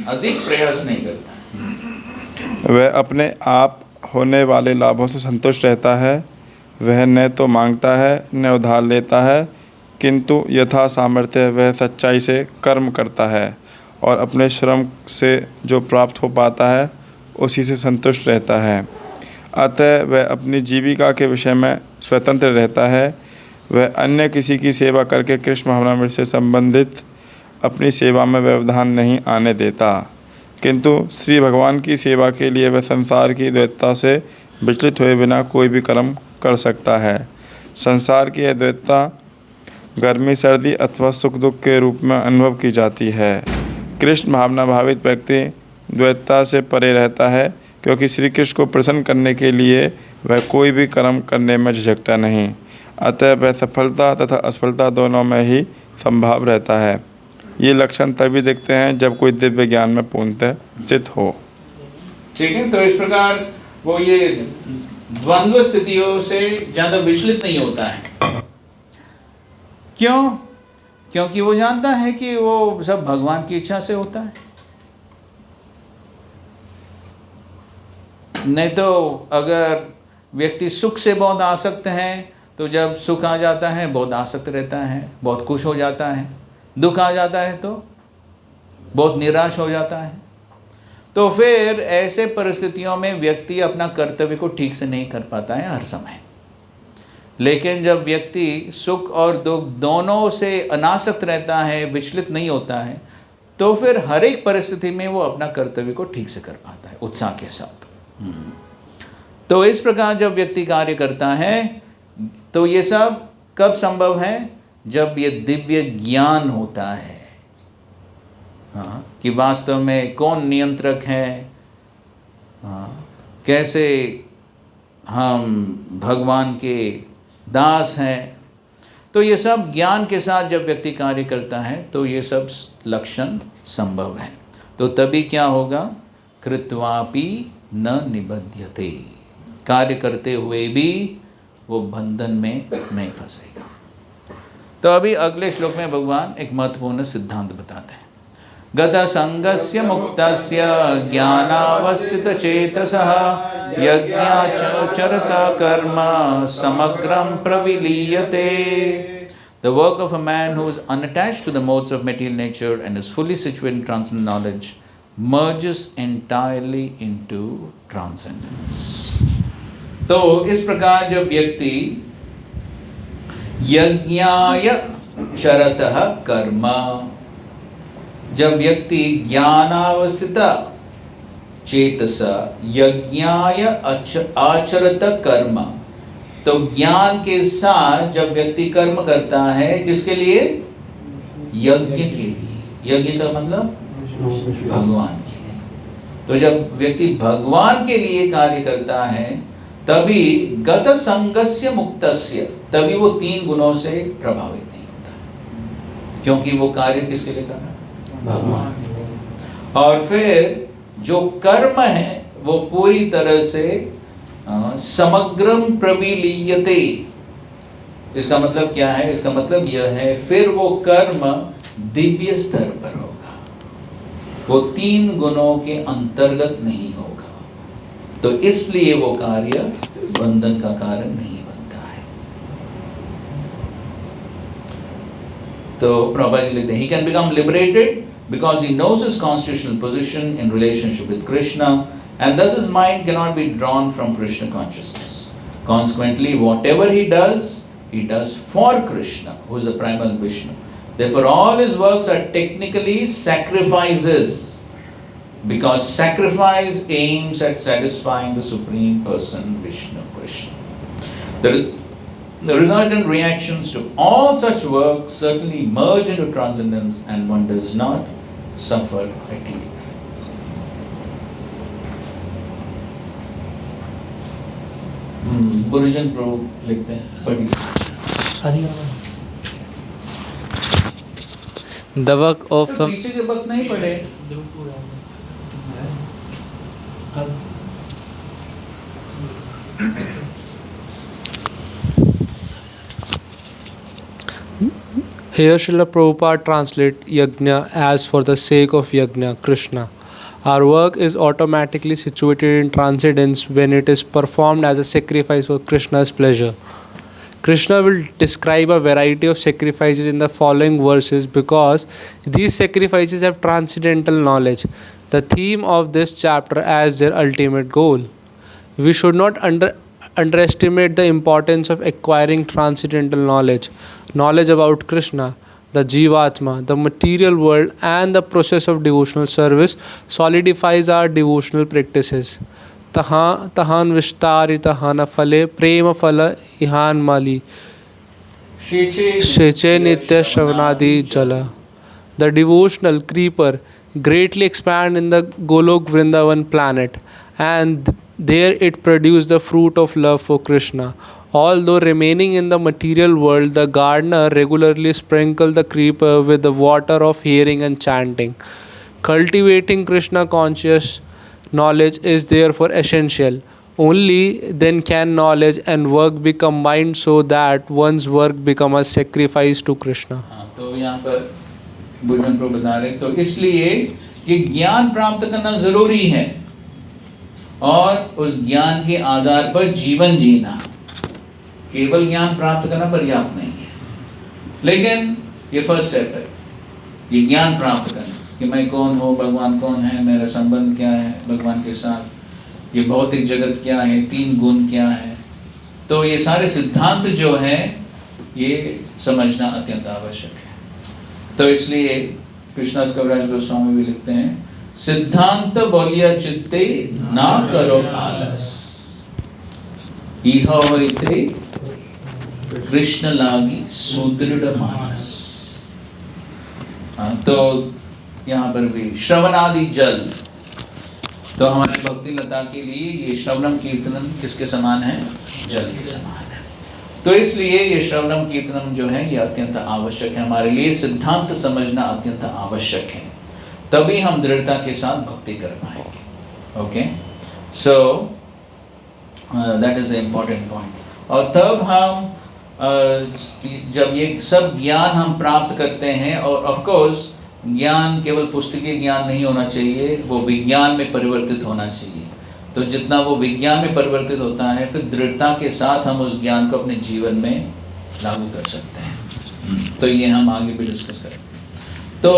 अधिक प्रयास नहीं करता। वह अपने आप होने वाले लाभों से संतुष्ट रहता है। वह न तो मांगता है न उधार लेता है, किंतु यथा सामर्थ्य वह सच्चाई से कर्म करता है और अपने श्रम से जो प्राप्त हो पाता है उसी से संतुष्ट रहता है। अतः वह अपनी जीविका के विषय में स्वतंत्र रहता है। वह अन्य किसी की सेवा करके कृष्ण भावना से संबंधित अपनी सेवा में व्यवधान नहीं आने देता, किंतु श्री भगवान की सेवा के लिए वह संसार की द्वैतता से विचलित हुए बिना कोई भी कर्म कर सकता है। संसार की यह द्वैतता गर्मी सर्दी अथवा सुख दुख के रूप में अनुभव की जाती है। कृष्ण भावना भावित व्यक्ति द्वैतता से परे रहता है, क्योंकि श्री कृष्ण को प्रसन्न करने के लिए वह कोई भी कर्म करने में झिझकता नहीं। अतः वह सफलता तथा असफलता दोनों में ही संभाव रहता है। ये लक्षण तभी दिखते हैं जब कोई दिव्य ज्ञान में पूर्णतः स्थित हो। ठीक है। तो इस प्रकार वो ये द्वंद्व स्थितियों से ज्यादा विचलित नहीं होता है। क्यों? क्योंकि वो जानता है कि वो सब भगवान की इच्छा से होता है। नहीं तो अगर व्यक्ति सुख से बहुत आसक्त है, तो जब सुख आ जाता है बहुत आसक्त रहता है, बहुत खुश हो जाता है। दुख आ जाता है तो बहुत निराश हो जाता है। तो फिर ऐसे परिस्थितियों में व्यक्ति अपना कर्तव्य को ठीक से नहीं कर पाता है हर समय। लेकिन जब व्यक्ति सुख और दुख दोनों से अनासक्त रहता है, विचलित नहीं होता है, तो फिर हर एक परिस्थिति में वो अपना कर्तव्य को ठीक से कर पाता है उत्साह के साथ। तो इस प्रकार जब व्यक्ति कार्य करता है, तो ये सब कब संभव है? जब ये दिव्य ज्ञान होता है। हाँ, कि वास्तव में कौन नियंत्रक है, हाँ, कैसे हम भगवान के दास हैं। तो ये सब ज्ञान के साथ जब व्यक्ति कार्य करता है तो ये सब लक्षण संभव है। तो तभी क्या होगा? कृत्वापि न निबध्यते। कार्य करते हुए भी वो बंधन में नहीं फंसेगा। तो अभी अगले श्लोक में भगवान एक महत्वपूर्ण सिद्धांत बताते हैं। गत संगस्य मुक्तस्य ज्ञानावस्थित चेतसः यज्ञाचरता कर्म समग्रम प्रविलीयते The work of a man who is unattached to the modes of material nature and is fully situated in transcendent knowledge merges entirely into transcendence. तो इस प्रकार जब व्यक्ति यज्ञाय चरतः कर्म, जब व्यक्ति ज्ञानावस्थित चेतसा यज्ञाय आचरत कर्म, तो ज्ञान के साथ जब व्यक्ति कर्म करता है, किसके लिए? यज्ञ के लिए। यज्ञ का मतलब भगवान के लिए। तो जब व्यक्ति भगवान के लिए कार्य करता है, तभी गत संगस्य मुक्तस्य, तभी वो 3 गुणों से प्रभावित नहीं होता, क्योंकि वो कार्य किसके लिए कर रहा है? भगवान के लिए। और फिर जो कर्म है वो पूरी तरह से समग्रम प्रविलीयते। इसका मतलब क्या है? इसका मतलब यह है फिर वो कर्म दिव्य स्तर पर होगा, वो 3 गुणों के अंतर्गत नहीं होगा, तो इसलिए वो कार्य बंधन का कारण नहीं बनता है। तो प्रभुपाद जी लिखते हैं, he can become liberated because he knows his constitutional position in relationship with Krishna, and thus his mind cannot be drawn from Krishna consciousness. Consequently, whatever he does for Krishna, who is the primal Vishnu. Therefore, all his works are technically sacrifices, because sacrifice aims at satisfying the Supreme Person, Vishnu, Krishna. The resultant reactions to all such works certainly merge into transcendence, and one does not suffer material. गुरुजन प्रभु लिखते हैं, पढ़िए। The work of तो पीछे के वक्त नहीं पढ़े। Here Srila Prabhupada translate yajna as for the sake of yajna, Krishna. Our work is automatically situated in transcendence when it is performed as a sacrifice for Krishna's pleasure. Krishna will describe a variety of sacrifices in the following verses because these sacrifices have transcendental knowledge, the theme of this chapter as their ultimate goal. We should not underestimate the importance of acquiring transcendental knowledge about Krishna, the Jivatma, the material world, and the process of devotional service solidifies our devotional practices. Tahan vistarita hana phale prema phala ihan mali sheche nitya shravanadi jala. The devotional creeper greatly expand in the Golok Vrindavan planet, and there it produced the fruit of love for Krishna. Although remaining in the material world, the gardener regularly sprinkled the creeper with the water of hearing and chanting. Cultivating Krishna conscious knowledge is therefore essential. Only then can knowledge and work be combined so that one's work become a sacrifice to Krishna. तो यहाँ पर बुझन को बता रहे, तो इसलिए ये ज्ञान प्राप्त करना जरूरी है और उस ज्ञान के आधार पर जीवन जीना। केवल ज्ञान प्राप्त करना पर्याप्त नहीं है, लेकिन ये फर्स्ट स्टेप है, ये ज्ञान प्राप्त करना कि मैं कौन हूँ, भगवान कौन है, मेरा संबंध क्या है भगवान के साथ, ये भौतिक जगत क्या है, 3 गुण क्या है। तो ये सारे सिद्धांत जो हैं ये समझना अत्यंत आवश्यक है। तो इसलिए कृष्णदास कविराज गोस्वामी भी लिखते हैं, सिद्धांत बोलिया चित्ते ना करो आलस, इह होइते कृष्ण लागी सुदृढ़ मानस। तो यहाँ पर भी श्रवणादि जल, तो हमारी भक्ति लता के लिए ये श्रवणम कीर्तनम किसके समान है? जल के समान है। तो इसलिए ये श्रवणम कीर्तनम जो है ये अत्यंत आवश्यक है हमारे लिए, सिद्धांत समझना अत्यंत आवश्यक है, तभी हम दृढ़ता के साथ भक्ति कर पाएंगे। Okay, so that is the important point. और तब हम जब ये सब ज्ञान हम प्राप्त करते हैं, और ऑफ कोर्स ज्ञान केवल पुस्तकीय ज्ञान नहीं होना चाहिए, वो विज्ञान में परिवर्तित होना चाहिए। तो जितना वो विज्ञान में परिवर्तित होता है, फिर दृढ़ता के साथ हम उस ज्ञान को अपने जीवन में लागू कर सकते हैं। तो ये हम आगे भी डिस्कस करें। तो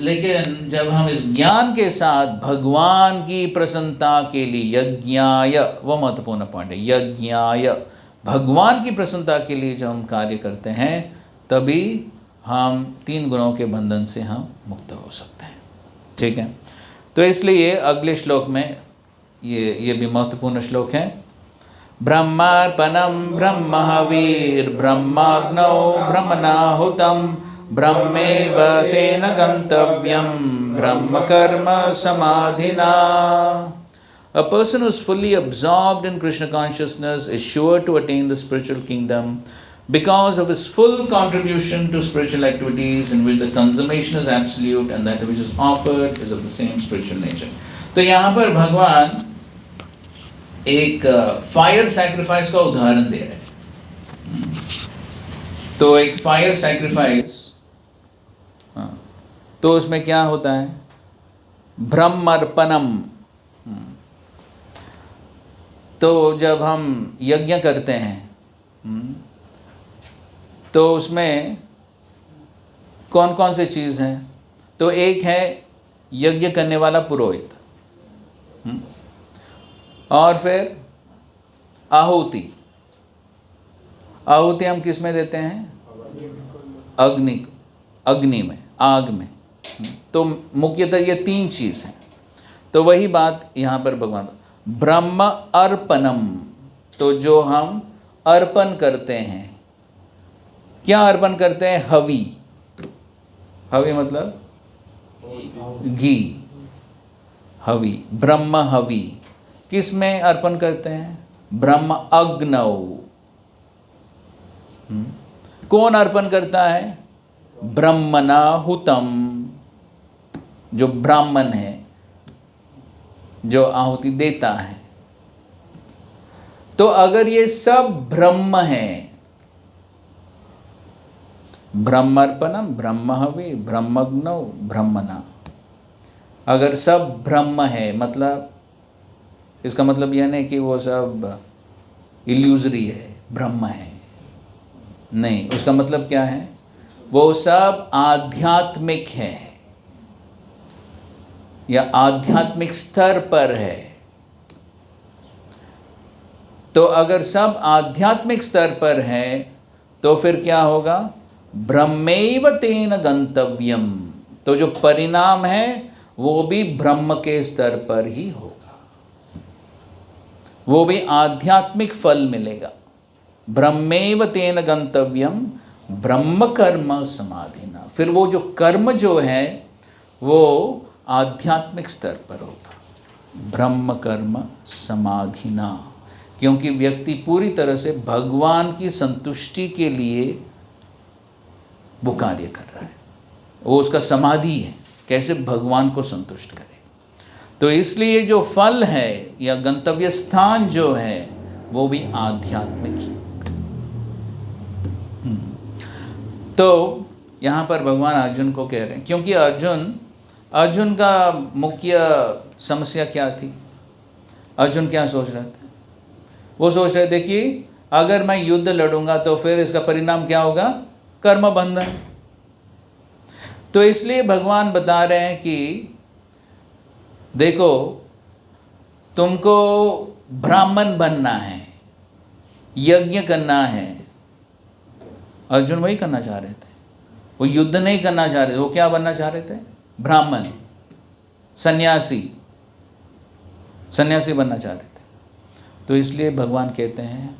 लेकिन जब हम इस ज्ञान के साथ भगवान की प्रसन्नता के लिए यज्ञाय, वो महत्वपूर्ण पॉइंट है, यज्ञाय, भगवान की प्रसन्नता के लिए जब हम कार्य करते हैं तभी हम 3 गुणों के बंधन से हम मुक्त हो सकते हैं। ठीक है, तो इसलिए अगले श्लोक में ये भी महत्वपूर्ण श्लोक है। ब्रह्मार्पणम ब्रह्म हविर् ब्रह्माग्नौ ब्रह्मणाहुतम ब्रह्मैव तेन गंतव्यम ब्रह्म कर्म समाधिना। A person who is fully absorbed in Krishna consciousness is sure to attain the spiritual kingdom because of his full contribution to spiritual activities in which the consummation is absolute and that which is offered is of the same spiritual nature. तो यहाँ पर भगवान एक फायर सैक्रिफाइस का उदाहरण दे रहे हैं। तो एक फायर सैक्रिफाइस, तो उसमें क्या होता है, ब्रह्मार्पणम। तो जब हम यज्ञ करते हैं तो उसमें कौन कौन से चीज़ हैं, तो एक है यज्ञ करने वाला पुरोहित, और फिर आहुति। आहुति हम किस में देते हैं, अग्नि में, आग में। तो मुख्यतः ये 3 चीज़ हैं। तो वही बात यहाँ पर भगवान ब्रह्म अर्पणम, तो जो हम अर्पण करते हैं, क्या अर्पण करते हैं, हवि। हवि मतलब घी, हवि, ब्रह्म हवि। किस में अर्पण करते हैं, ब्रह्म अग्नौ। कौन अर्पण करता है, ब्रह्मणाहुतम, जो ब्राह्मण है, जो आहुति देता है। तो अगर ये सब ब्रह्म है, ब्रह्मार्पणम ब्रह्म हवि ब्रह्मग्नौ ब्रह्मणा, अगर सब ब्रह्म है, मतलब इसका मतलब यह नहीं कि वो सब इल्यूजरी है, ब्रह्म है, नहीं। उसका मतलब क्या है, वो सब आध्यात्मिक है या आध्यात्मिक स्तर पर है। तो अगर सब आध्यात्मिक स्तर पर है तो फिर क्या होगा, ब्रह्मैव तेन गंतव्यम, तो जो परिणाम है वो भी ब्रह्म के स्तर पर ही होगा, वो भी आध्यात्मिक फल मिलेगा। ब्रह्मैव तेन गंतव्यम ब्रह्म कर्म समाधिना, फिर वो जो कर्म जो है वो आध्यात्मिक स्तर पर होगा, ब्रह्म कर्म समाधिना, क्योंकि व्यक्ति पूरी तरह से भगवान की संतुष्टि के लिए वो कार्य कर रहा है, वो उसका समाधि है, कैसे भगवान को संतुष्ट करे। तो इसलिए जो फल है या गंतव्य स्थान जो है वो भी आध्यात्मिक ही। तो यहाँ पर भगवान अर्जुन को कह रहे हैं, क्योंकि अर्जुन का मुख्य समस्या क्या थी, अर्जुन क्या सोच रहे थे, वो सोच रहे थे कि अगर मैं युद्ध लड़ूंगा तो फिर इसका परिणाम क्या होगा, कर्म बंधन। तो इसलिए भगवान बता रहे हैं कि देखो, तुमको ब्राह्मण बनना है, यज्ञ करना है। अर्जुन वही करना चाह रहे थे, वो युद्ध नहीं करना चाह रहे थे, वो क्या बनना चाह रहे थे, ब्राह्मण, सन्यासी बनना चाह रहे थे। तो इसलिए भगवान कहते हैं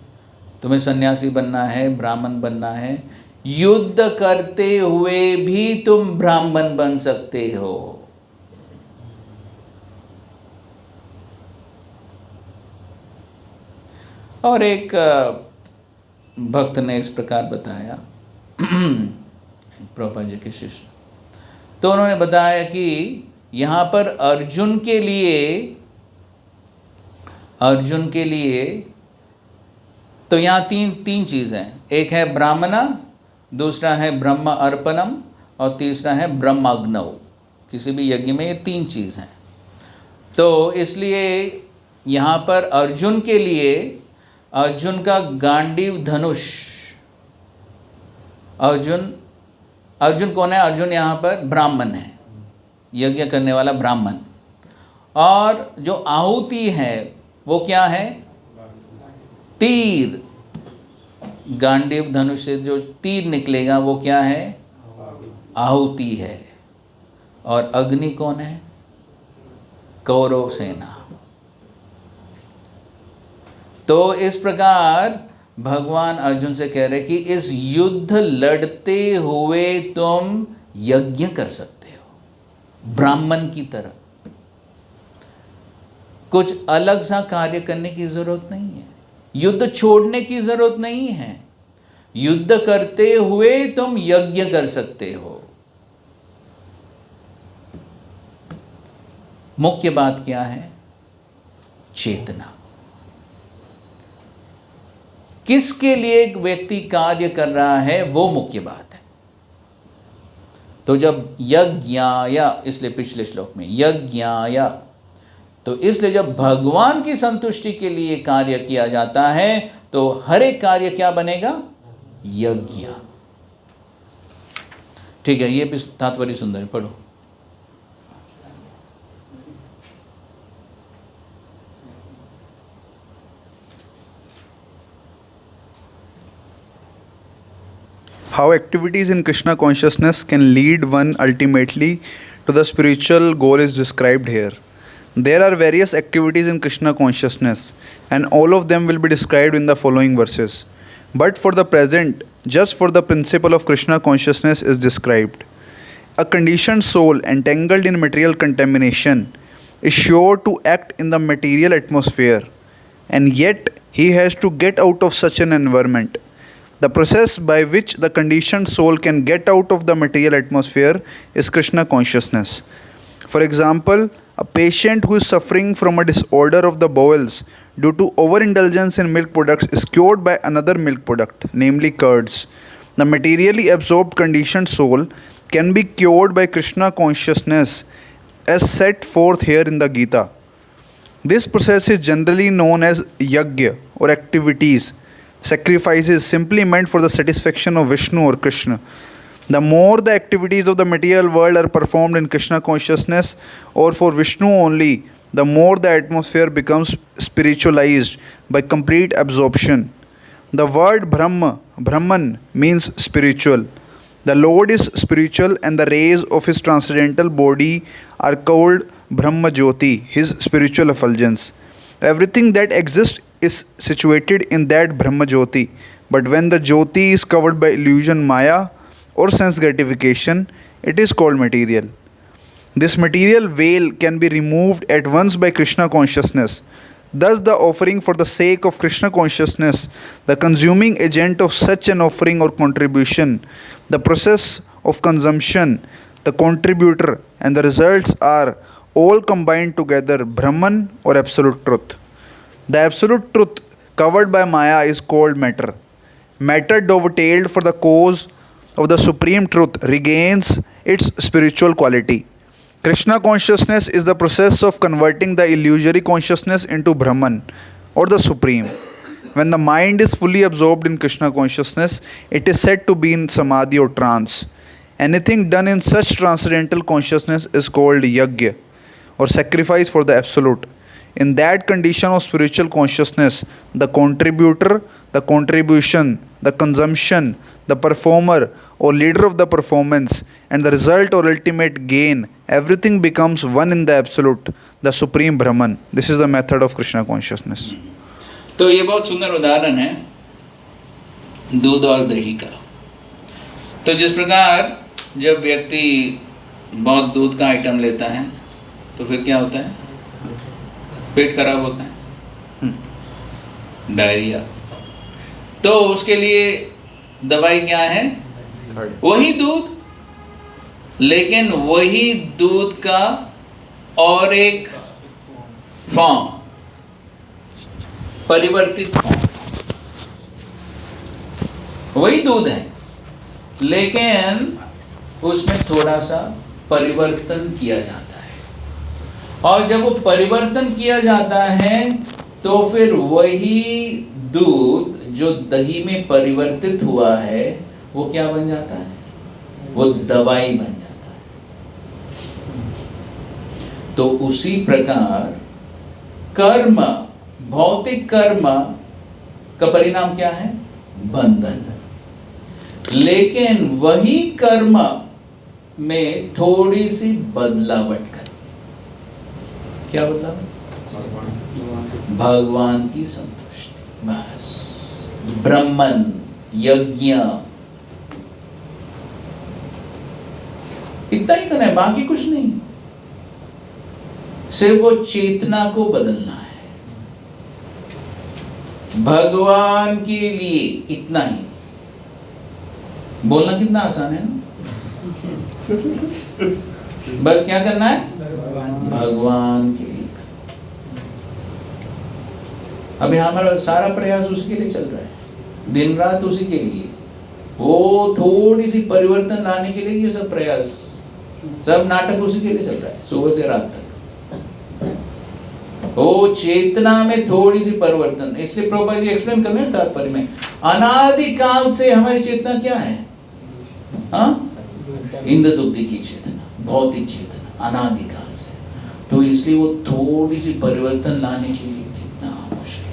तुम्हें सन्यासी बनना है, ब्राह्मण बनना है, युद्ध करते हुए भी तुम ब्राह्मण बन सकते हो। और एक भक्त ने इस प्रकार बताया, प्रभुपाद जी के शिष्य, तो उन्होंने बताया कि यहाँ पर अर्जुन के लिए तो यहाँ तीन चीज़ हैं, एक है ब्राह्मणा, दूसरा है ब्रह्म अर्पणम और तीसरा है ब्रह्माग्नौ। किसी भी यज्ञ में ये 3 चीज़ हैं। तो इसलिए यहाँ पर अर्जुन के लिए अर्जुन का गांडीव धनुष, अर्जुन अर्जुन कौन है? अर्जुन यहाँ पर ब्राह्मण है, यज्ञ करने वाला ब्राह्मण। और जो आहुति है वो क्या है? तीर, गांडीव धनुष से जो तीर निकलेगा वो क्या है? आहुति है। और अग्नि कौन है? कौरव सेना। तो इस प्रकार भगवान अर्जुन से कह रहे कि इस युद्ध लड़ते हुए तुम यज्ञ कर सकते हो ब्राह्मण की तरह, कुछ अलग सा कार्य करने की जरूरत नहीं है, युद्ध छोड़ने की जरूरत नहीं है, युद्ध करते हुए तुम यज्ञ कर सकते हो। मुख्य बात क्या है? चेतना। किसके लिए एक व्यक्ति कार्य कर रहा है वो मुख्य बात है। तो जब यज्ञाय, इसलिए पिछले श्लोक में यज्ञाय, तो इसलिए जब भगवान की संतुष्टि के लिए कार्य किया जाता है तो हर एक कार्य क्या बनेगा? यज्ञ। ठीक है, ये भी तात्पर्य सुंदर है, पढ़ो। How activities in Krishna consciousness can lead one ultimately to the spiritual goal is described here. There are various activities in Krishna consciousness, and all of them will be described in the following verses. But for the present, just for the principle of Krishna consciousness is described. A conditioned soul entangled in material contamination is sure to act in the material atmosphere, and yet he has to get out of such an environment. The process by which the conditioned soul can get out of the material atmosphere is Krishna consciousness. For example, a patient who is suffering from a disorder of the bowels due to overindulgence in milk products is cured by another milk product, namely curds. The materially absorbed conditioned soul can be cured by Krishna consciousness as set forth here in the Gita. This process is generally known as yajna or activities, sacrifices simply meant for the satisfaction of Vishnu or Krishna. The more the activities of the material world are performed in Krishna consciousness or for Vishnu only, the more the atmosphere becomes spiritualized by complete absorption. The word Brahman means spiritual. The Lord is spiritual and the rays of his transcendental body are called Brahma Jyoti, his spiritual effulgence. Everything that exists is situated in that Brahma Jyoti. But when the Jyoti is covered by illusion Maya or sense gratification, it is called material. This material veil can be removed at once by Krishna consciousness. Thus, the offering for the sake of Krishna consciousness, the consuming agent of such an offering or contribution, the process of consumption, the contributor, and the results are all combined together Brahman or absolute truth. The absolute truth covered by Maya is called matter. Matter dovetailed for the cause of the supreme truth regains its spiritual quality. Krishna consciousness is the process of converting the illusory consciousness into Brahman or the supreme. When the mind is fully absorbed in Krishna consciousness, it is said to be in samadhi or trance. Anything done in such transcendental consciousness is called yajna or sacrifice for the absolute. In that condition of spiritual consciousness, the contributor, the contribution, the consumption, the performer or leader of the performance, and the result or ultimate gain, everything becomes one in the absolute, the supreme Brahman. This is the method of Krishna consciousness. तो ये बहुत सुंदर उदाहरण है दूध और दही का। तो जिस प्रकार जब व्यक्ति बहुत दूध का आइटम लेता है तो फिर क्या होता है? पेट खराब होता है, डायरिया। तो उसके लिए दवाई क्या है? वही दूध, लेकिन वही दूध का और एक फॉर्म, परिवर्तित फॉर्म। वही दूध है लेकिन उसमें थोड़ा सा परिवर्तन किया जाता है, और जब वो परिवर्तन किया जाता है तो फिर वही दूध जो दही में परिवर्तित हुआ है वो क्या बन जाता है? वो दवाई बन जाता है। तो उसी प्रकार कर्म, भौतिक कर्म का परिणाम क्या है? बंधन। लेकिन वही कर्म में थोड़ी सी बदलावट कर, क्या बदलावट? भगवान की संतुष्टि, बस। ब्रह्मन, यज्ञ, इतना ही करना है, बाकी कुछ नहीं। सिर्फ वो चेतना को बदलना है भगवान के लिए, इतना ही। बोलना कितना आसान है ना? बस क्या करना है? भगवान के लिए। अभी हमारा सारा प्रयास उसके लिए चल रहा है, दिन रात उसी के लिए। वो थोड़ी सी परिवर्तन लाने के लिए ये सब प्रयास, सब नाटक उसी के लिए चल रहा है, सुबह से रात तक। वो चेतना में थोड़ी सी परिवर्तन, इसलिए प्रभुपाद जी एक्सप्लेन करने हैं तात्पर्य में, अनादिकाल से हमारी चेतना क्या है? इंद्र बुद्धि की चेतना, भौतिक चेतना, अनादिकाल से। तो इसलिए वो थोड़ी सी परिवर्तन लाने के लिए कितना मुश्किल,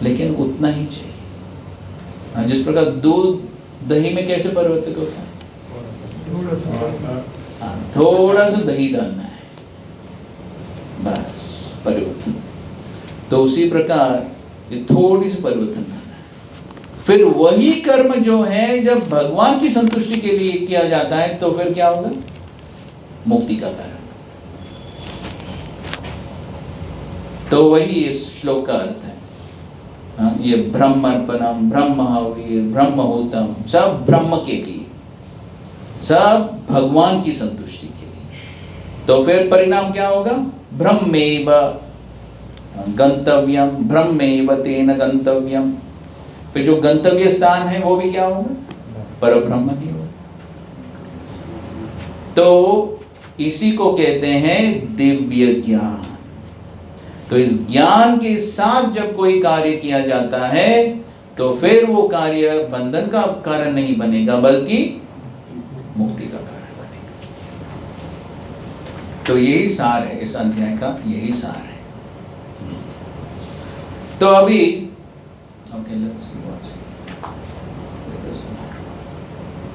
लेकिन उतना ही चाहिए। जिस प्रकार दूध दही में कैसे परिवर्तित होता है? थोड़ा सा दही डालना है, बस परिवर्तन। तो उसी प्रकार ये थोड़ी सी परिवर्तन लाना है। फिर वही कर्म जो है जब भगवान की संतुष्टि के लिए किया जाता है तो फिर क्या होगा? मुक्ति का कारण। तो वही इस श्लोक का अर्थ है। ये ब्रह्मर्पणम, ब्रह्म हविर, ब्रह्महोतम, सब ब्रह्म के लिए, सब भगवान की संतुष्टि के लिए। तो फिर परिणाम क्या होगा? ब्रह्मेव गंतव्यम, ब्रह्मेव तेन गंतव्यम। फिर जो गंतव्य स्थान है वो भी क्या होगा? परब्रह्म ही होगा। तो इसी को कहते हैं दिव्य ज्ञान। तो इस ज्ञान के साथ जब कोई कार्य किया जाता है तो फिर वो कार्य बंधन का कारण नहीं बनेगा बल्कि मुक्ति का कारण बनेगा। तो यही सार है इस अध्याय का, यही सार है। तो अभी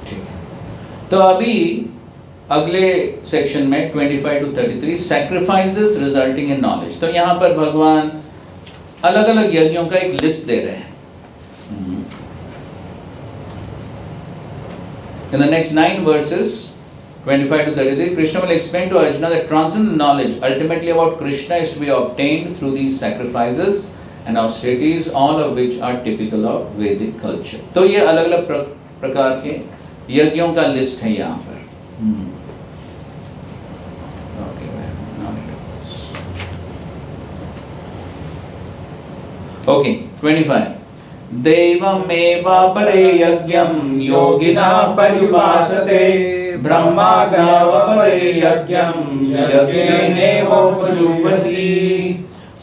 ठीक है, तो अभी अगले सेक्शन में 25 to 33 sacrifices resulting in knowledge. तो यहाँ पर भगवान अलग अलग यज्ञों का एक लिस्ट दे रहे हैं। In the next 9 verses 25 to 33, Krishna will explain to Arjuna that transcendental knowledge ultimately about Krishna is to be obtained through these sacrifices and austerities, all of which are typical of Vedic culture. तो ये अलग अलग प्रकार के यज्ञों का लिस्ट है यहाँ पर। Okay, 25. देवमेवापरे यज्ञं योगिना पर्युपासते ब्रह्माज्ञावपरे यज्ञं यज्ञेनैवोपजुह्वति.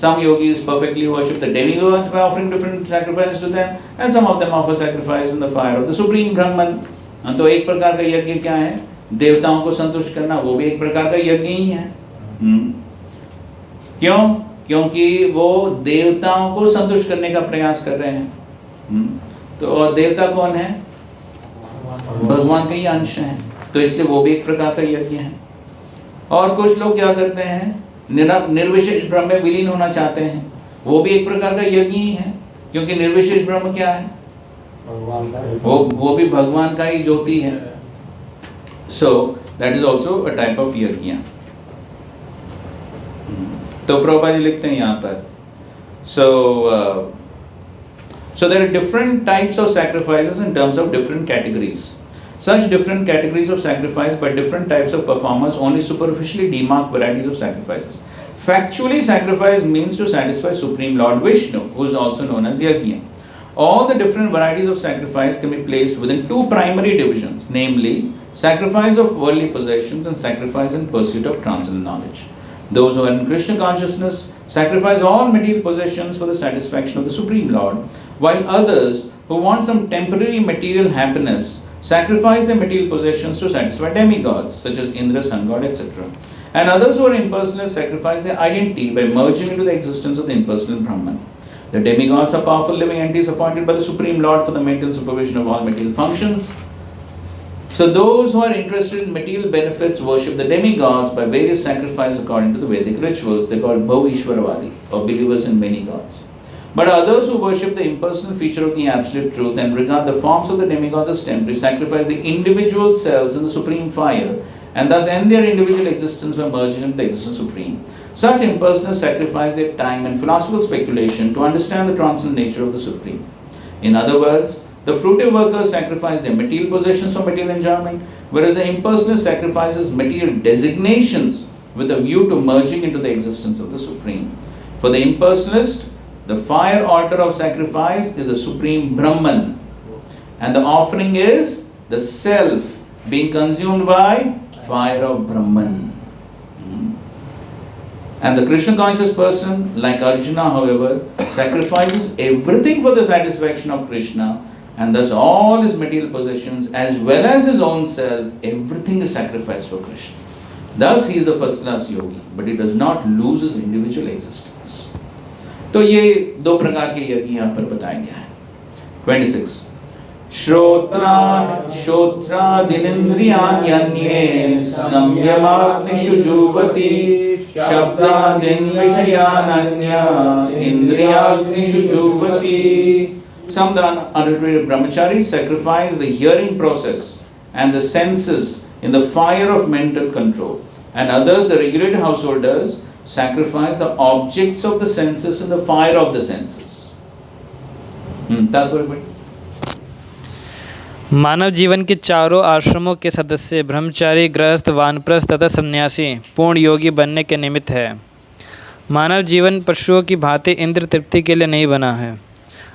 Some yogis perfectly worship the demigods by offering different sacrifices to them, and some of them offer sacrifice in the fire of the supreme Brahman. तो एक प्रकार का यज्ञ क्या है? देवताओं को संतुष्ट करना, वो भी एक प्रकार का यज्ञ ही है। क्यों? क्योंकि वो देवताओं को संतुष्ट करने का प्रयास कर रहे हैं। तो और देवता कौन है? भगवान के ही अंश हैं, तो इसलिए वो भी एक प्रकार का यज्ञ है। और कुछ लोग क्या करते हैं? निर्विशेष ब्रह्म में विलीन होना चाहते हैं, वो भी एक प्रकार का यज्ञ ही है, क्योंकि निर्विशेष ब्रह्म क्या है? वो भी भगवान का ही ज्योति है। So that is also a type of यज्ञ। तो प्रभुपाद जी लिखते हैं यहाँ पर, So there are different types of sacrifices in terms of different categories. Such different categories of sacrifice by different types of performers only superficially demark varieties of sacrifices. Factually, sacrifice means to satisfy Supreme Lord Vishnu, who is also known as Yajna. All the different varieties of sacrifice can be placed within two primary divisions, namely sacrifice of worldly possessions and sacrifice in pursuit of transcendental knowledge. Those who are in Krishna consciousness sacrifice all material possessions for the satisfaction of the Supreme Lord, while others who want some temporary material happiness sacrifice their material possessions to satisfy demigods, such as Indra, sun god, etc. And others who are impersonalists sacrifice their identity by merging into the existence of the impersonal Brahman. The demigods are powerful living entities appointed by the Supreme Lord for the maintenance and supervision of all material functions. So those who are interested in material benefits worship the demigods by various sacrifices according to the Vedic rituals. They are called Bhuvishwaravadi, or believers in many gods. But others who worship the impersonal feature of the absolute truth and regard the forms of the demigods as temporary sacrifice the individual selves in the supreme fire and thus end their individual existence by merging into the existence supreme. Such impersonalists sacrifice their time and philosophical speculation to understand the transcendent nature of the supreme. In other words, the fruitive workers sacrifice their material possessions for material enjoyment, whereas the impersonalist sacrifices material designations with a view to merging into the existence of the supreme. For the impersonalist, the fire altar of sacrifice is the supreme Brahman, and the offering is the self being consumed by fire of Brahman. And the Krishna conscious person, like Arjuna, however, sacrifices everything for the satisfaction of Krishna, and thus all his material possessions as well as his own self, everything is sacrificed for Krishna. Thus he is the first class yogi, but he does not lose his individual existence. तो ये दो प्रकार के यज्ञ यहाँ पर बताया गया है. 26. श्रोत्रादिनेन्द्रियाण्यन्ये संयमाग्निषु जुह्वति शब्दादीन् विषयानन्य इंद्रियाग्निषु जुह्वति. Some unadulterated brahmacharis sacrifice the hearing process and the senses in the fire of mental control, and others, the regulated householders, sacrifice the objects of the senses in the fire of the senses. मानव जीवन के चारों आश्रमों के सदस्य ब्रह्मचारी, गृहस्थ, वानप्रस्थ तथा सन्यासी पूर्ण योगी बनने के निमित्त है. मानव जीवन पशुओं की भांति इंद्र तृप्ति के लिए नहीं बना है.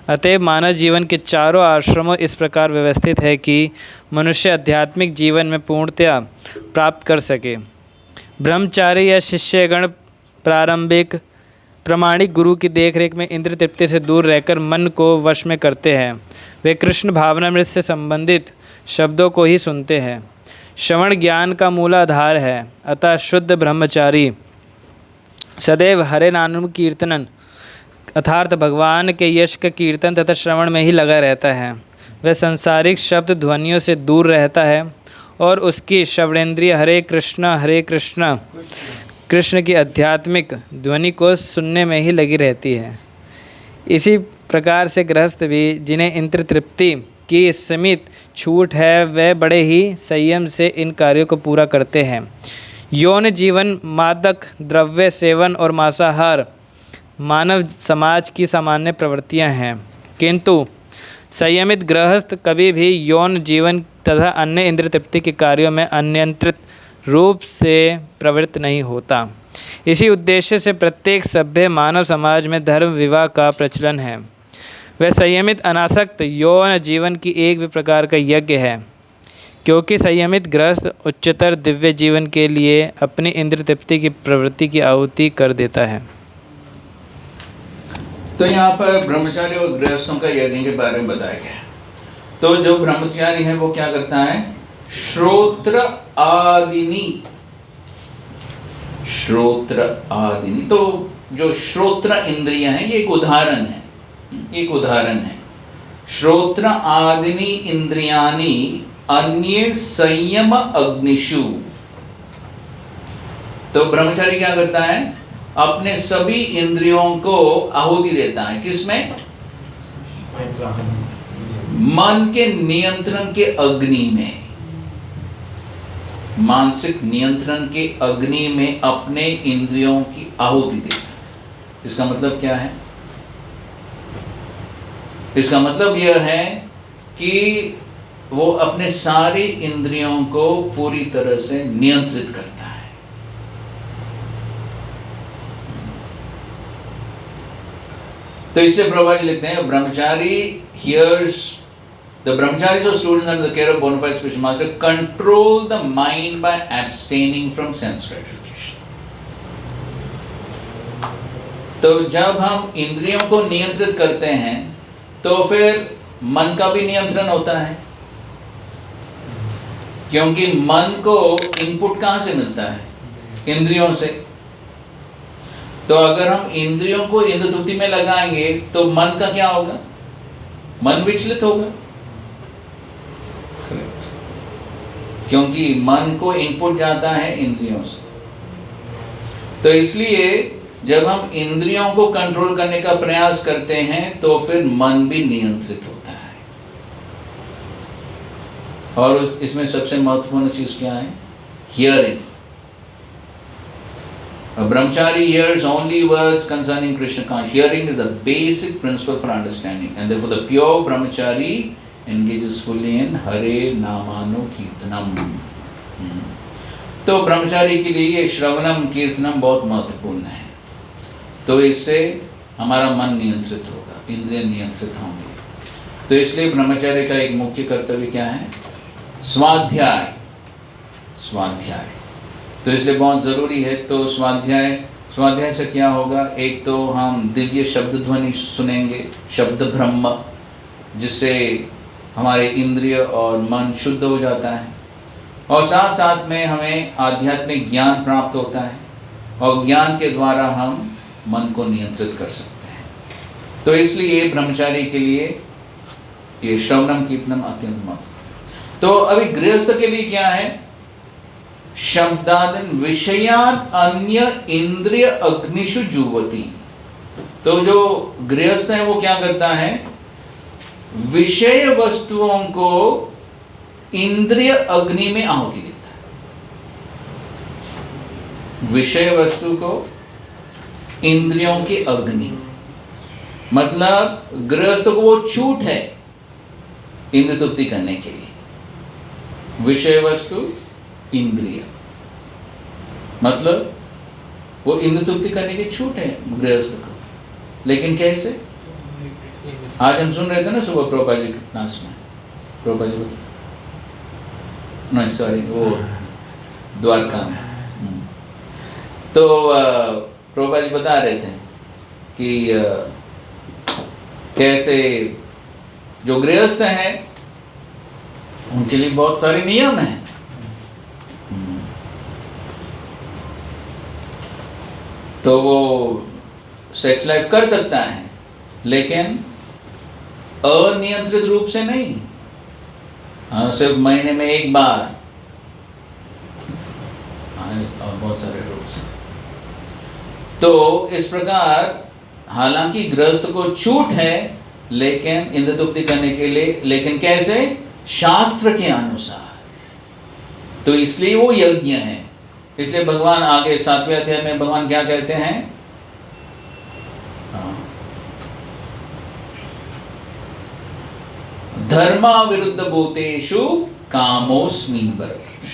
अतएव मानव जीवन के चारों आश्रमों इस प्रकार व्यवस्थित है कि मनुष्य आध्यात्मिक जीवन में पूर्णतया प्राप्त कर सके. ब्रह्मचारी या शिष्यगण प्रारंभिक प्रामाणिक गुरु की देखरेख में इंद्र तृप्ति से दूर रहकर मन को वश में करते हैं. वे कृष्ण भावनामृत से संबंधित शब्दों को ही सुनते हैं. श्रवण ज्ञान का मूलाधार है. अतः शुद्ध ब्रह्मचारी सदैव हरे नाम कीर्तन अर्थात भगवान के यश का कीर्तन तथा श्रवण में ही लगा रहता है. वह सांसारिक शब्द ध्वनियों से दूर रहता है और उसकी श्रवणेन्द्रिय हरे कृष्ण कृष्ण की आध्यात्मिक ध्वनि को सुनने में ही लगी रहती है. इसी प्रकार से गृहस्थ भी जिन्हें इंद्र तृप्ति की सीमित छूट है, वे बड़े ही संयम से इन कार्यों को पूरा करते हैं. यौन जीवन, मादक द्रव्य सेवन और मांसाहार मानव समाज की सामान्य प्रवृत्तियां हैं, किंतु संयमित गृहस्थ कभी भी यौन जीवन तथा अन्य इंद्र तृप्ति के कार्यों में अनियंत्रित रूप से प्रवृत्त नहीं होता. इसी उद्देश्य से प्रत्येक सभ्य मानव समाज में धर्म विवाह का प्रचलन है. वह संयमित अनासक्त यौन जीवन की एक भी प्रकार का यज्ञ है, क्योंकि संयमित गृहस्थ उच्चतर दिव्य जीवन के लिए अपनी इंद्र तृप्ति की प्रवृत्ति की आहुति कर देता है. तो यहाँ पर ब्रह्मचारी और गृहस्थों का यज्ञ के बारे में बताया गया. तो जो ब्रह्मचारी है वो क्या करता है? श्रोत्र आदिनी. तो जो श्रोत्र इंद्रियां हैं, ये एक उदाहरण है. श्रोत्र आदिनी इंद्रियानि अन्ये संयम अग्निषु. तो ब्रह्मचारी क्या करता है? अपने सभी इंद्रियों को आहुति देता है. किसमें? मन के नियंत्रण के अग्नि में, मानसिक नियंत्रण के अग्नि में अपने इंद्रियों की आहुति देता है. इसका मतलब क्या है? इसका मतलब यह है कि वो अपने सारी इंद्रियों को पूरी तरह से नियंत्रित करता है. तो इसलिए प्रभुपाद जी लिखते हैं, ब्रह्मचारी hears the brahmacharis or students under the care of bona fide spiritual master control the mind by abstaining from sense gratification. तो जब हम इंद्रियों को नियंत्रित करते हैं तो फिर मन का भी नियंत्रण होता है, क्योंकि मन को इनपुट कहाँ से मिलता है? इंद्रियों से। तो अगर हम इंद्रियों को इंद्र तृप्ति में लगाएंगे तो मन का क्या होगा? मन विचलित होगा, क्योंकि मन को इनपुट जाता है इंद्रियों से। तो इसलिए जब हम इंद्रियों को कंट्रोल करने का प्रयास करते हैं तो फिर मन भी नियंत्रित होता है। और इसमें सबसे महत्वपूर्ण चीज क्या है? Hearing. A brahmachari hears only words concerning Krishna consciousness. Hearing is a basic principle for understanding, and therefore the pure brahmachari engages fully in Hare Namano Kirtanam. तो ब्रह्मचारी के लिए ये श्रवणम कीर्तनम बहुत महत्वपूर्ण है। तो इससे हमारा मन नियंत्रित होगा, इंद्रिय नियंत्रित होंगे। तो इसलिए ब्रह्मचारी का एक मुख्य कर्तव्य क्या है? स्वाध्याय। स्वाध्याय तो इसलिए बहुत ज़रूरी है। तो स्वाध्याय से क्या होगा? एक तो हम दिव्य शब्द ध्वनि सुनेंगे, शब्द ब्रह्म, जिससे हमारे इंद्रिय और मन शुद्ध हो जाता है, और साथ साथ में हमें आध्यात्मिक ज्ञान प्राप्त होता है, और ज्ञान के द्वारा हम मन को नियंत्रित कर सकते हैं। तो इसलिए ब्रह्मचारी के लिए ये श्रवणम कीर्तनम अत्यंत महत्वपूर्ण। तो अभी गृहस्थ के लिए क्या है? शब्दादीन विषयान अन्य इंद्रिय अग्निषु जुवती। तो जो गृहस्थ है वो क्या करता है? विषय वस्तुओं को इंद्रिय अग्नि में आहुति देता है। विषय वस्तु को इंद्रियों की अग्नि, मतलब गृहस्थ को वो छूट है इंद्र तृप्ति करने के लिए। विषय वस्तु इंद्रिय, मतलब वो इंद्र तृप्ति करने की छूट है गृहस्थ को। लेकिन कैसे? आज हम सुन रहे थे ना सुबह प्रभुपाद जी के क्लास में, प्रभुपाद जी बता, नहीं सॉरी, वो द्वारका में। तो प्रभुपाद जी बता रहे थे कि कैसे जो गृहस्थ हैं उनके लिए बहुत सारे नियम हैं। तो वो सेक्स लाइफ कर सकता है, लेकिन अनियंत्रित रूप से नहीं। हाँ, सिर्फ महीने में एक बार, और बहुत सारे रूप से। तो इस प्रकार हालांकि गृहस्थ को छूट है लेकिन इंद्र तृप्ति करने के लिए, लेकिन कैसे? शास्त्र के अनुसार। तो इसलिए वो यज्ञ है। इसलिए भगवान आगे 7वें अध्याय में भगवान क्या कहते हैं? धर्मा विरुद्ध भूतेषु कामोस्मि बरपुरुष।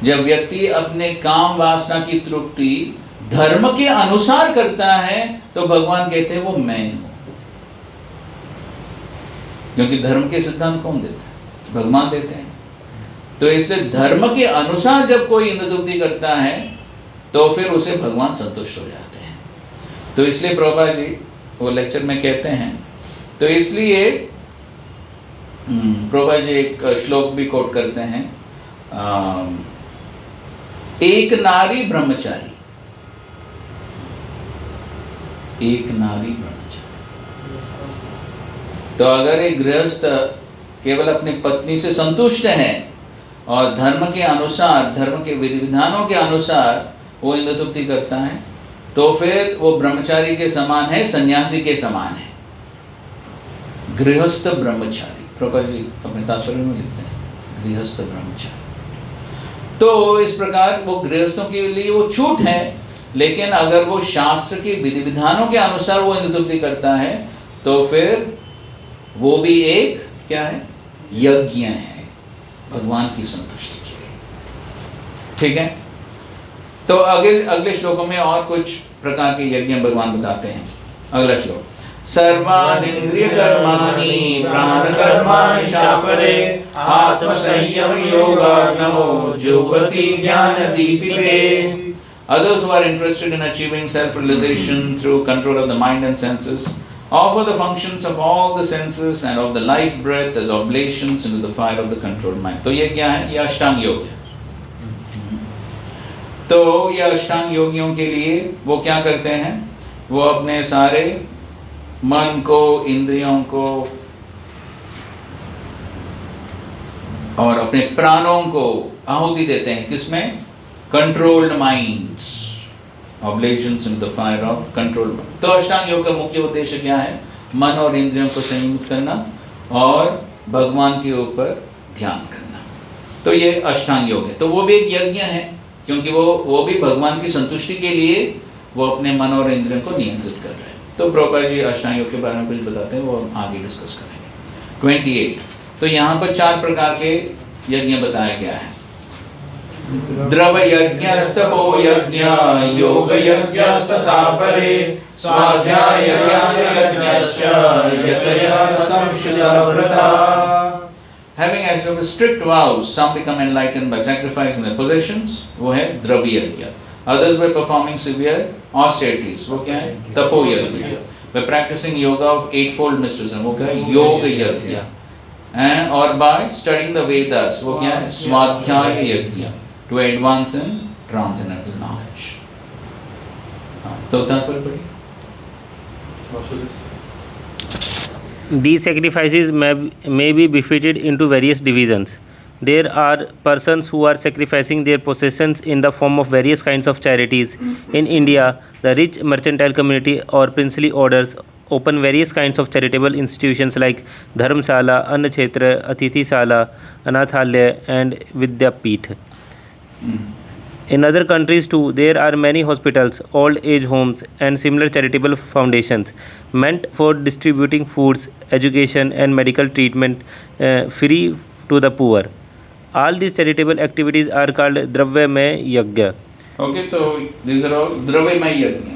जब व्यक्ति अपने काम वासना की तृप्ति धर्म के अनुसार करता है तो भगवान कहते हैं वो मैं हूं। क्योंकि धर्म के सिद्धांत कौन देता है? भगवान देते हैं। तो इसलिए धर्म के अनुसार जब कोई इंद्र तृप्ति करता है तो फिर उसे भगवान संतुष्ट हो जाते हैं। तो इसलिए प्रभुपाद जी वो लेक्चर में कहते हैं। तो इसलिए प्रभुपाद जी एक श्लोक भी कोट करते हैं, एक नारी ब्रह्मचारी, एक नारी ब्रह्मचारी। तो अगर एक गृहस्थ केवल अपनी पत्नी से संतुष्ट है और धर्म के अनुसार, धर्म के विधि विधानों के अनुसार वो इंद्र तृप्ति करता है तो फिर वो ब्रह्मचारी के समान है, सन्यासी के समान है, गृहस्थ ब्रह्मचारी। प्रभुपाद जी अपने तात्पर्य में लिखते हैं गृहस्थ ब्रह्मचारी। तो इस प्रकार वो गृहस्थों के लिए वो छूट है, लेकिन अगर वो शास्त्र के विधि विधानों के अनुसार वो इंद्र तृप्ति करता है तो फिर वो भी एक क्या है? यज्ञ है भगवान की संतुष्टि के लिए। ठीक है। तो अगले श्लोकों में और कुछ प्रकार के यज्ञ भगवान बताते हैं। अगला श्लोक, सर्वानिंद्रिय कर्माणि प्राण कर्माणि चापरे आत्म संयम योगाग्नौ जुह्वति ज्ञान दीपिते। Others who are interested in achieving self-realization through control of the mind and senses Offer the functions of all the senses and of the life breath as oblations into the fire of the controlled mind. तो ये क्या है? ये अष्टांग योग है। तो ये अष्टांग योगियों के लिए वो क्या करते हैं? वो अपने सारे मन को, इंद्रियों को और अपने प्राणों को आहुति देते हैं। किसमें? Controlled minds, ऑब्लेशंस in the fire of controlled mind. तो अष्टांग योग का मुख्य उद्देश्य क्या है? मन और इंद्रियों को संयमित करना और भगवान के ऊपर ध्यान करना। तो ये अष्टांग योग है। तो वो भी एक यज्ञ है, क्योंकि वो भी भगवान की संतुष्टि के लिए वो अपने मन और इंद्रियों को नियंत्रित कर रहे हैं। तो प्रभुपाद जी अष्टांग योग के बारे में कुछ बताते हैं, वो हम आगे डिस्कस करेंगे। 28। तो यहाँ पर 4 प्रकार के यज्ञ बताया गया है। द्रव यज्ञस्तपो यज्ञ, योग यज्ञस्तथा परे, स्वाध्याय ज्ञान यज्ञश्च यतयः संशिता व्रता। Having accepted strict vows, some become enlightened by sacrificing their possessions, वो है द्रव्य यज्ञ। Others by performing severe austerities, वो क्या है? तपो यज्ञ। By practicing yoga of 8-fold mysticism, वो क्या है? योग यज्ञ। And or by studying the Vedas, वो क्या है? स्वाध्याय यज्ञ। To advance in transcendental knowledge. तो तात्पर्य पढ़िए। These sacrifices may be bifurcated into various divisions. There are persons who are sacrificing their possessions in the form of various kinds of charities. In India, the rich mercantile community or princely orders open various kinds of charitable institutions like Dharmshala, Annakshetra, Atithishala, Anathalaya and Vidyapeeth. In other countries too, there are many hospitals, old age homes and similar charitable foundations meant for distributing foods, education and medical treatment free to the poor. All these charitable activities are called Dravyamay Yajna. Okay, तो these are all द्रव्यमय यज्ञ।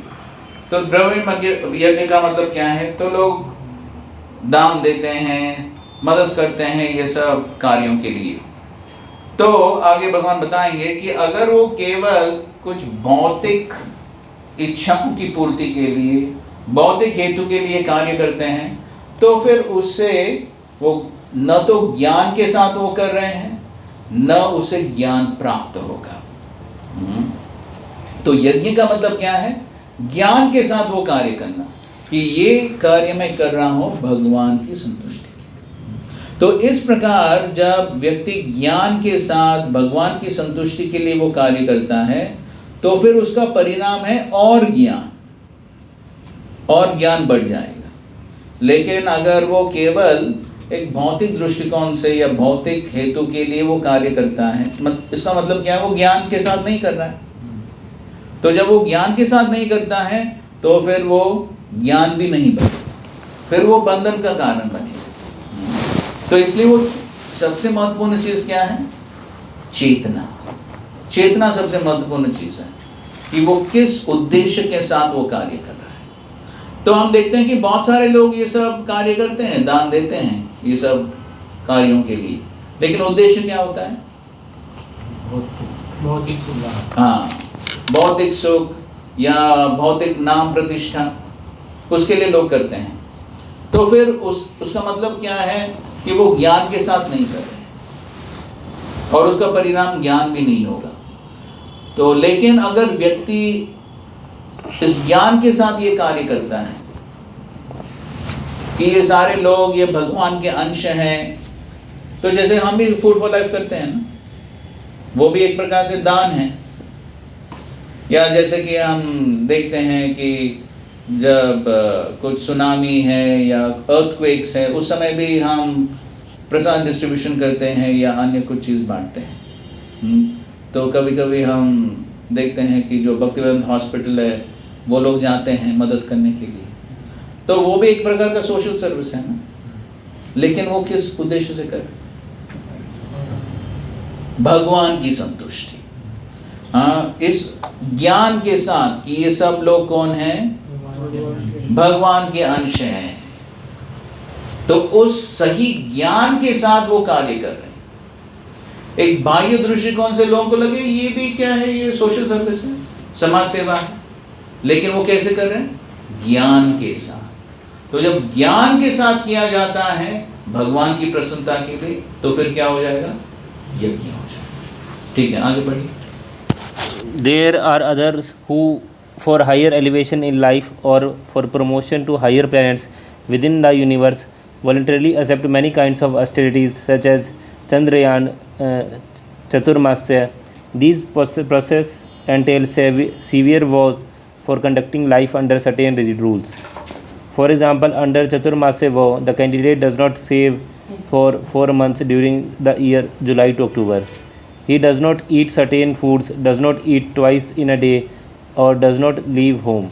तो द्रव्यमय यज्ञ का मतलब क्या है? तो लोग दान देते हैं, मदद करते हैं ये सब कार्यों के लिए। तो आगे भगवान बताएंगे कि अगर वो केवल कुछ भौतिक इच्छाओं की पूर्ति के लिए, भौतिक हेतु के लिए कार्य करते हैं, तो फिर उससे वो न तो ज्ञान के साथ वो कर रहे हैं, न उसे ज्ञान प्राप्त होगा। तो यज्ञ का मतलब क्या है? ज्ञान के साथ वो कार्य करना, कि ये कार्य मैं कर रहा हूं भगवान की संतुष्टि। तो इस प्रकार जब व्यक्ति ज्ञान के साथ भगवान की संतुष्टि के लिए वो कार्य करता है, तो फिर उसका परिणाम है और ज्ञान बढ़ जाएगा। लेकिन अगर वो केवल एक भौतिक दृष्टिकोण से या भौतिक हेतु के लिए वो कार्य करता है, इसका मतलब क्या है? वो ज्ञान के साथ नहीं कर रहा है। तो जब वो ज्ञान के साथ नहीं करता है, तो फिर वो ज्ञान भी नहीं बनेगा, फिर वो बंधन का कारण बनेगा। तो इसलिए वो सबसे महत्वपूर्ण चीज क्या है? चेतना। चेतना सबसे महत्वपूर्ण चीज है कि वो किस उद्देश्य के साथ वो कार्य कर रहा है। तो हम देखते हैं कि बहुत सारे लोग ये सब कार्य करते हैं, दान देते हैं ये सब कार्यों के लिए, लेकिन उद्देश्य क्या होता है? भौतिक सुख। हाँ, भौतिक सुख या भौतिक नाम प्रतिष्ठा, उसके लिए लोग करते हैं। तो फिर उसका मतलब क्या है कि वो ज्ञान के साथ नहीं कर रहे और उसका परिणाम ज्ञान भी नहीं होगा। तो लेकिन अगर व्यक्ति इस ज्ञान के साथ ये कार्य करता है कि ये सारे लोग ये भगवान के अंश हैं, तो जैसे हम भी फूड फॉर लाइफ करते हैं ना, वो भी एक प्रकार से दान है। या जैसे कि हम देखते हैं कि जब कुछ सुनामी है या अर्थक्वेक्स है, उस समय भी हम प्रसाद डिस्ट्रीब्यूशन करते हैं या अन्य कुछ चीज़ बांटते हैं। तो कभी कभी हम देखते हैं कि जो भक्तिवेदांत हॉस्पिटल है, वो लोग जाते हैं मदद करने के लिए। तो वो भी एक प्रकार का सोशल सर्विस है ना, लेकिन वो किस उद्देश्य से कर? भगवान की संतुष्टि। हाँ, इस ज्ञान के साथ कि ये सब लोग कौन हैं? भगवान के अंश हैं। तो उस सही ज्ञान के साथ वो कार्य कर रहे हैं। एक बाह्य दृष्टिकोण से लोगों को लगे ये भी क्या है, ये सोशल सर्विस है, समाज सेवा है, लेकिन वो कैसे कर रहे हैं? ज्ञान के साथ। तो जब ज्ञान के साथ किया जाता है भगवान की प्रसन्नता के लिए, तो फिर क्या हो जाएगा? यज्ञ हो जाएगा। ठीक है, आगे बढ़िए। There are others who, for higher elevation in life or for promotion to higher planets within the universe, voluntarily accept many kinds of austerities such as Chandrayaan, Chaturmasya. These process entail severe vows for conducting life under certain rigid rules. For example, under Chaturmasya vow, the candidate does not save for 4 months during the year July to October. He does not eat certain foods, does not eat twice in a day, or does not leave home.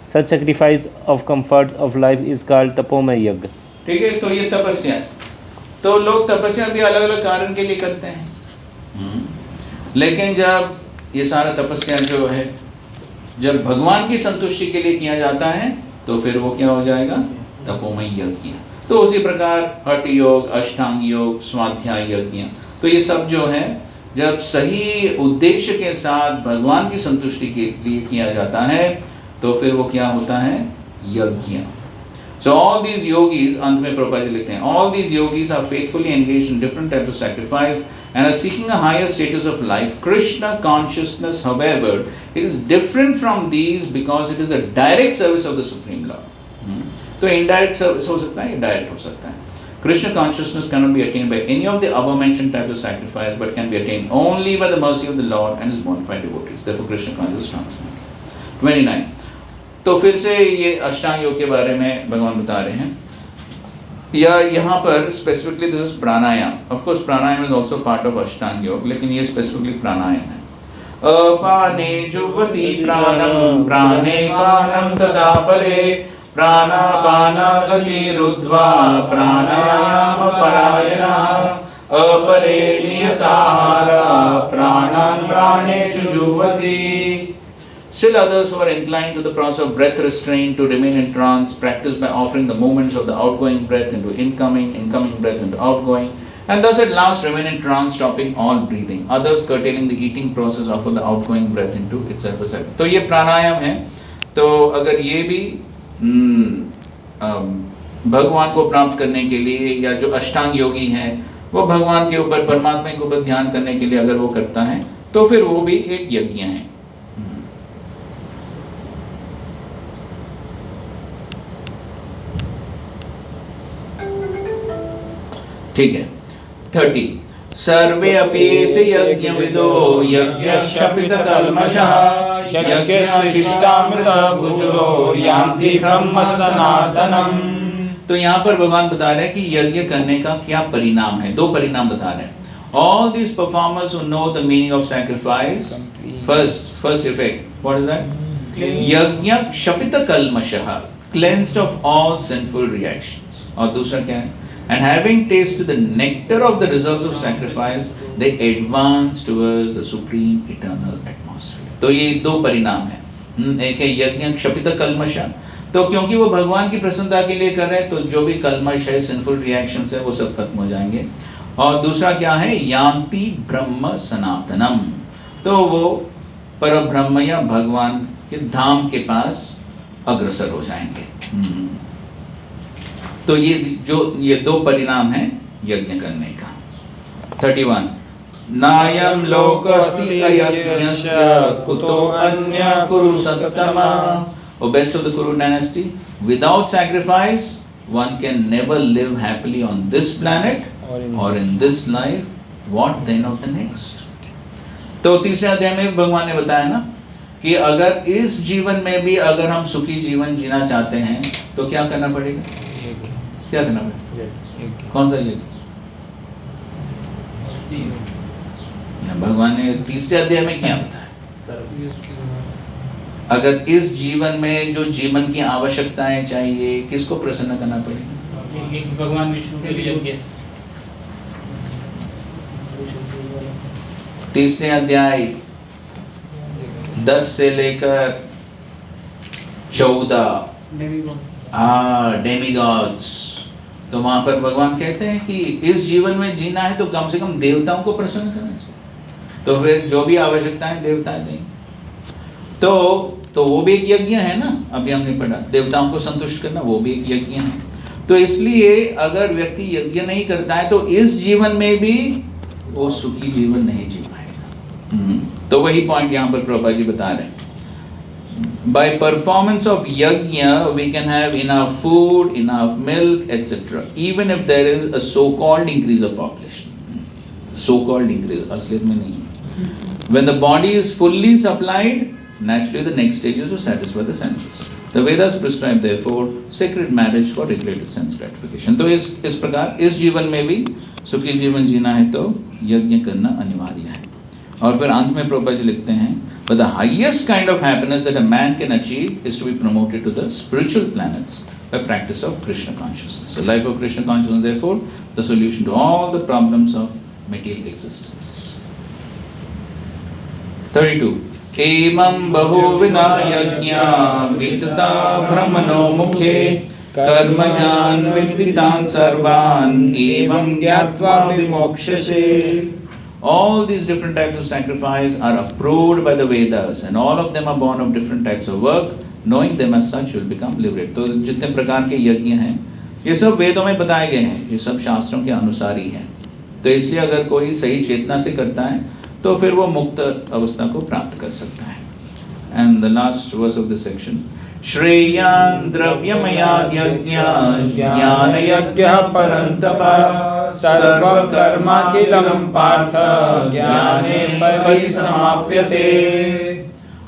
Such sacrifice of comfort of life is called tapomay yagya. ठीक है, तो ये तपस्या है। तो लोग तपस्या भी अलग अलग कारण के लिए करते हैं, लेकिन जब ये सारा तपस्या जो है जब भगवान की संतुष्टि के लिए किया जाता है तो फिर वो क्या हो जाएगा? तपोमय यज्ञ। तो उसी प्रकार हठ योग, अष्टांग योग, स्वाध्याय यज्ञ, तो ये सब जो है जब सही उद्देश्य के साथ भगवान की संतुष्टि के लिए किया जाता है तो फिर वो क्या होता है? यज्ञ। So all these yogis, अंत में प्रभुपाद जी लिखते हैं, all these yogis are faithfully engaged in different types of sacrifice and are seeking a higher status of life. Krishna consciousness, however, is different from these because it is a direct service of the Supreme Lord. तो indirect service हो सकता है, direct हो सकता है। Krishna consciousness cannot be attained by any of the above mentioned types of sacrifice, but can be attained only by the mercy of the Lord and His bona fide devotees. Therefore, Krishna consciousness transcends. 29. तो फिर से ये अष्टांग योग के बारे में भगवान बता रहे हैं, या यहाँ पर specifically this is pranayama. Of course pranayama is also part of अष्टांग योग, लेकिन ये स्पेसिफिकली प्राणायाम है। अपाने जुह्वति प्राणम प्राणे पानम तथा परे प्राणापानागतिरुद्ध्वा प्राणायाम परायणः अपरे नियताहारा प्राणान् प्राणेषु जुह्वति। Still others who are inclined to the process of breath restraint to remain in trance practice by offering the movements of the outgoing breath into incoming, incoming breath into outgoing, and thus at last remain in trance, stopping all breathing. Others curtailing the eating process offer the outgoing breath into itself. तो ये प्राणायाम है। तो अगर ये भी भगवान को प्राप्त करने के लिए, या जो अष्टांग योगी हैं वो भगवान के ऊपर, परमात्मा के ऊपर ध्यान करने के लिए अगर वो करता है तो फिर वो भी एक यज्ञ है। ठीक है। 30 सर्वे अपीत यज्ञ विदो यज्ञक्षपित कल्मषः यज्ञस्य शिष्टामृत भुजो यान्ति ब्रह्म सनातनम। तो यहाँ पर भगवान बता रहे हैं कि यज्ञ करने का क्या परिणाम है। दो परिणाम बता रहे हैं। All these performers who know the meaning of sacrifice, first effect, what is that? यज्ञ क्षपित कल्मषः, cleansed of all sinful reactions। और दूसरा क्या है? And having tasted the nectar of the results of sacrifice, they advance towards the supreme eternal atmosphere. तो ये दो परिणाम हैं। एक है यज्ञ क्षपित कल्मष, तो क्योंकि वो भगवान की प्रसन्नता के लिए कर रहे हैं तो जो भी कल्मष है, सिंफुल रिएक्शंस है, वो सब खत्म हो जाएंगे। और दूसरा क्या है? यान्ति ब्रह्म सनातनम, तो वो परब्रह्म या भगवान के धाम के पास अग्रसर हो जाएंगे। तो ये दो परिणाम हैं यज्ञ करने का। 31 नायम लोकस्ति अयज्ञस्य कुतो अन्य कुरु सत्तमा। O best of the Kuru dynasty, without sacrifice one can never live happily on this planet or in this life, what then of the next? तो तीसरे अध्याय में भगवान ने बताया ना कि अगर इस जीवन में भी अगर हम सुखी जीवन जीना चाहते हैं तो क्या करना पड़ेगा? क्या करना पड़ेगा? कौन सा यज्ञ? भगवान ने तीसरे अध्याय में क्या बताया? अगर इस जीवन में जो जीवन की आवश्यकताएं चाहिए, किसको प्रसन्न करना पड़ेगा? भगवान विष्णु के लिए यज्ञ। तीसरे अध्याय 10 से लेकर 14 डेमीगॉड्स। तो वहां पर भगवान कहते हैं कि इस जीवन में जीना है तो कम से कम देवताओं को प्रसन्न करना चाहिए। तो फिर जो भी आवश्यकताएं देवता दें। तो तो वो भी एक यज्ञ है ना, अभी हमने पढ़ा देवताओं को संतुष्ट करना, वो भी एक यज्ञ है। तो इसलिए अगर व्यक्ति यज्ञ नहीं करता है तो इस जीवन में भी वो सुखी जीवन नहीं जी पाएगा। तो वही पॉइंट यहाँ पर प्रभुपाद जी बता रहे हैं। By performance of yajna, we can have enough food, enough milk, etc. Even if there is a so-called increase of population. So-called increase, असलियत में नहीं है। When the body is fully supplied, naturally the next stage is to satisfy the senses. The Vedas prescribe therefore sacred marriage for regulated sense gratification. तो इस प्रकार इस जीवन में भी सुखी जीवन जीना है तो यज्ञ करना अनिवार्य है। और फिर अंत में प्रभुपाद जी लिखते हैं, but the highest kind of happiness that a man can achieve is to be promoted to the spiritual planets by practice of Krishna consciousness. The life of Krishna consciousness, therefore, the solution to all the problems of material existences. 32. Emam bahuvida yajna vitata brahmano mukhe karmajan vidditan sarvan evam gyatva vimokshase. All these different types of sacrifice are approved by the Vedas and all of them are born of different types of work. Knowing them as such, you will become liberated. तो जितने प्रकार के यज्ञ हैं ये सब वेदों में बताए गए हैं, ये सब शास्त्रों के अनुसार ही हैं। तो इसलिए अगर कोई सही चेतना से करता है तो फिर वो मुक्त अवस्था को प्राप्त कर सकता है। And the last verse of this section, श्रेयान् द्रव्यमयाद् यज्ञः ज्ञानयज्ञः परन्तप सर्वकर्माखिलं पार्थ ज्ञाने परिसमाप्यते।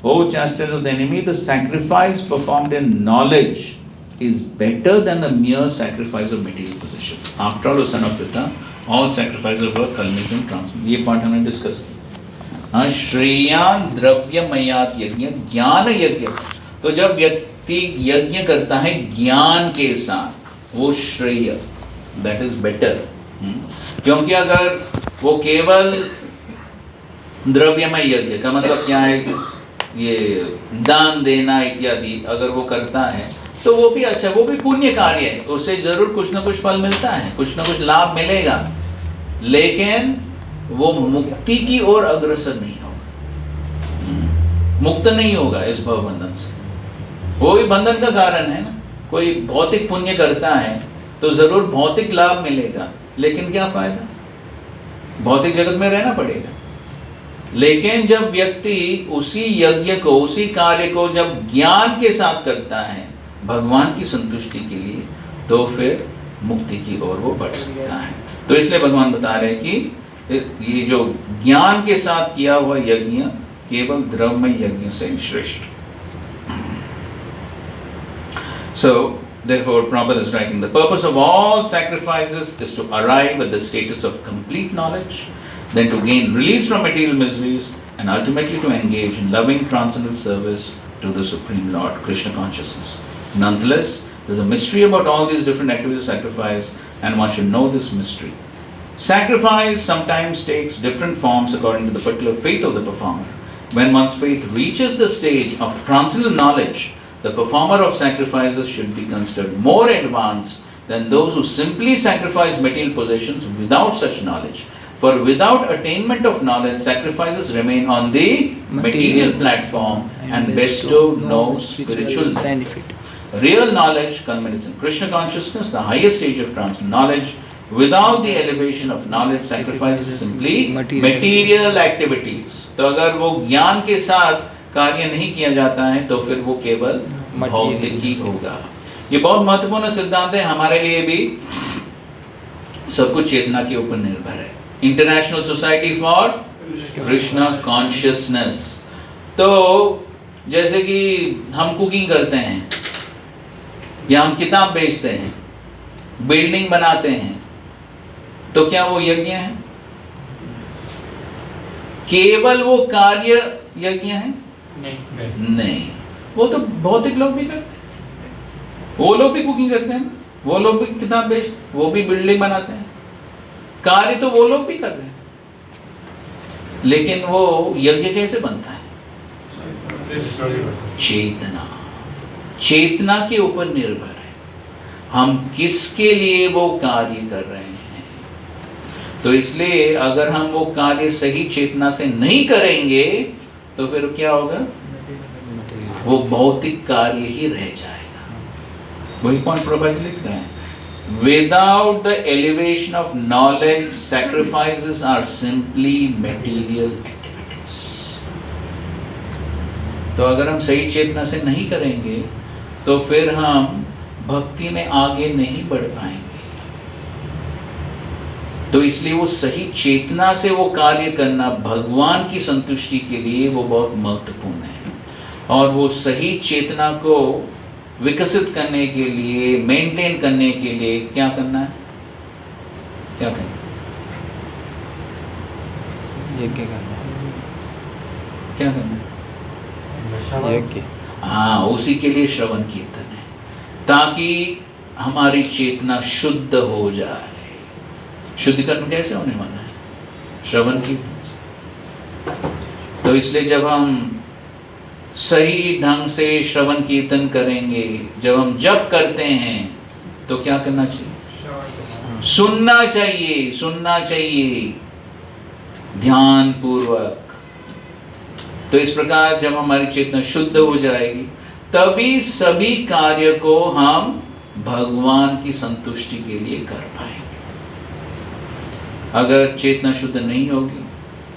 O chastisers of the enemy, the sacrifice performed in knowledge is better than the mere sacrifice of material possessions. After all, O son of Pritha, all sacrifices of work culminate in transformation. ये पार्ट हमने डिस्कस किया। श्रेयान् द्रव्यमयाद् यज्ञः ज्ञान यज्ञ। तो जब व्यक्ति यज्ञ करता है ज्ञान के साथ, वो श्रेय, दैट इज बेटर। क्योंकि अगर वो केवल द्रव्यमय यज्ञ का मतलब क्या है, ये दान देना इत्यादि अगर वो करता है तो वो भी अच्छा, वो भी पुण्य कार्य है, उससे जरूर कुछ ना कुछ फल मिलता है, कुछ ना कुछ लाभ मिलेगा, लेकिन वो मुक्ति की ओर अग्रसर नहीं होगा, मुक्त नहीं होगा इस भव बंधन से। वो भी बंधन का कारण है ना। कोई भौतिक पुण्य करता है तो जरूर भौतिक लाभ मिलेगा, लेकिन क्या फायदा, भौतिक जगत में रहना पड़ेगा। लेकिन जब व्यक्ति उसी यज्ञ को, उसी कार्य को जब ज्ञान के साथ करता है भगवान की संतुष्टि के लिए, तो फिर मुक्ति की ओर वो बढ़ सकता है। तो इसलिए भगवान बता रहे हैं कि ये जो ज्ञान के साथ किया हुआ यज्ञ केवल द्रव्यमय यज्ञ से श्रेष्ठ। So, therefore, Prabhupada is writing, the purpose of all sacrifices is to arrive at the status of complete knowledge, then to gain release from material miseries, and ultimately to engage in loving transcendental service to the Supreme Lord, Krishna consciousness. Nonetheless, there is a mystery about all these different activities of sacrifice, and one should know this mystery. Sacrifice sometimes takes different forms according to the particular faith of the performer. When one's faith reaches the stage of transcendental knowledge, the performer of sacrifices should be considered more advanced than those who simply sacrifice material possessions without such knowledge. For without attainment of knowledge, sacrifices remain on the material platform and bestow no spiritual benefit. Real knowledge culminates in Krishna consciousness, the highest stage of transcendental knowledge. Without the elevation of knowledge, sacrifice is simply material activities. तो अगर वो ज्ञान के साथ कार्य नहीं किया जाता है तो फिर वो केवल भौतिक ही होगा। ये बहुत महत्वपूर्ण सिद्धांत है हमारे लिए भी। सब कुछ चेतना के ऊपर निर्भर है। International society for Krishna consciousness. तो जैसे कि हम कुकिंग करते हैं या हम किताब बेचते हैं, बिल्डिंग बनाते हैं, तो क्या वो यज्ञ है? केवल वो कार्य यज्ञ है? नहीं, वो तो भौतिक लोग भी करते हैं, वो लोग भी कुकिंग करते हैं, वो लोग भी किताब बेचते, वो भी बिल्डिंग बनाते हैं, कार्य तो वो लोग भी कर रहे हैं, लेकिन वो यज्ञ कैसे बनता है? चेतना, चेतना के ऊपर निर्भर है हम किसके लिए वो कार्य कर रहे हैं। तो इसलिए अगर हम वो कार्य सही चेतना से नहीं करेंगे तो फिर क्या होगा? वो भौतिक कार्य ही रह जाएगा। वही पॉइंट प्रभा जी लिख रहे हैं, without the elevation of knowledge sacrifices are simply material activities. तो अगर हम सही चेतना से नहीं करेंगे तो फिर हम भक्ति में आगे नहीं बढ़ पाएंगे। तो इसलिए वो सही चेतना से वो कार्य करना भगवान की संतुष्टि के लिए वो बहुत महत्वपूर्ण है। और वो सही चेतना को विकसित करने के लिए, मेंटेन करने के लिए क्या करना है? क्या करना है? यज्ञ करना क्या करना है? है, यज्ञ। हाँ, उसी के लिए श्रवण कीर्तन है, ताकि हमारी चेतना शुद्ध हो जाए। शुद्धिकरण कैसे होने वाला है? श्रवण कीर्तन से। तो इसलिए जब हम सही ढंग से श्रवण कीर्तन करेंगे, जब हम जप करते हैं तो क्या करना चाहिए? सुनना चाहिए, सुनना चाहिए ध्यान पूर्वक। तो इस प्रकार जब हमारी चेतना शुद्ध हो जाएगी तभी सभी कार्य को हम भगवान की संतुष्टि के लिए कर पाएंगे। अगर चेतना शुद्ध नहीं होगी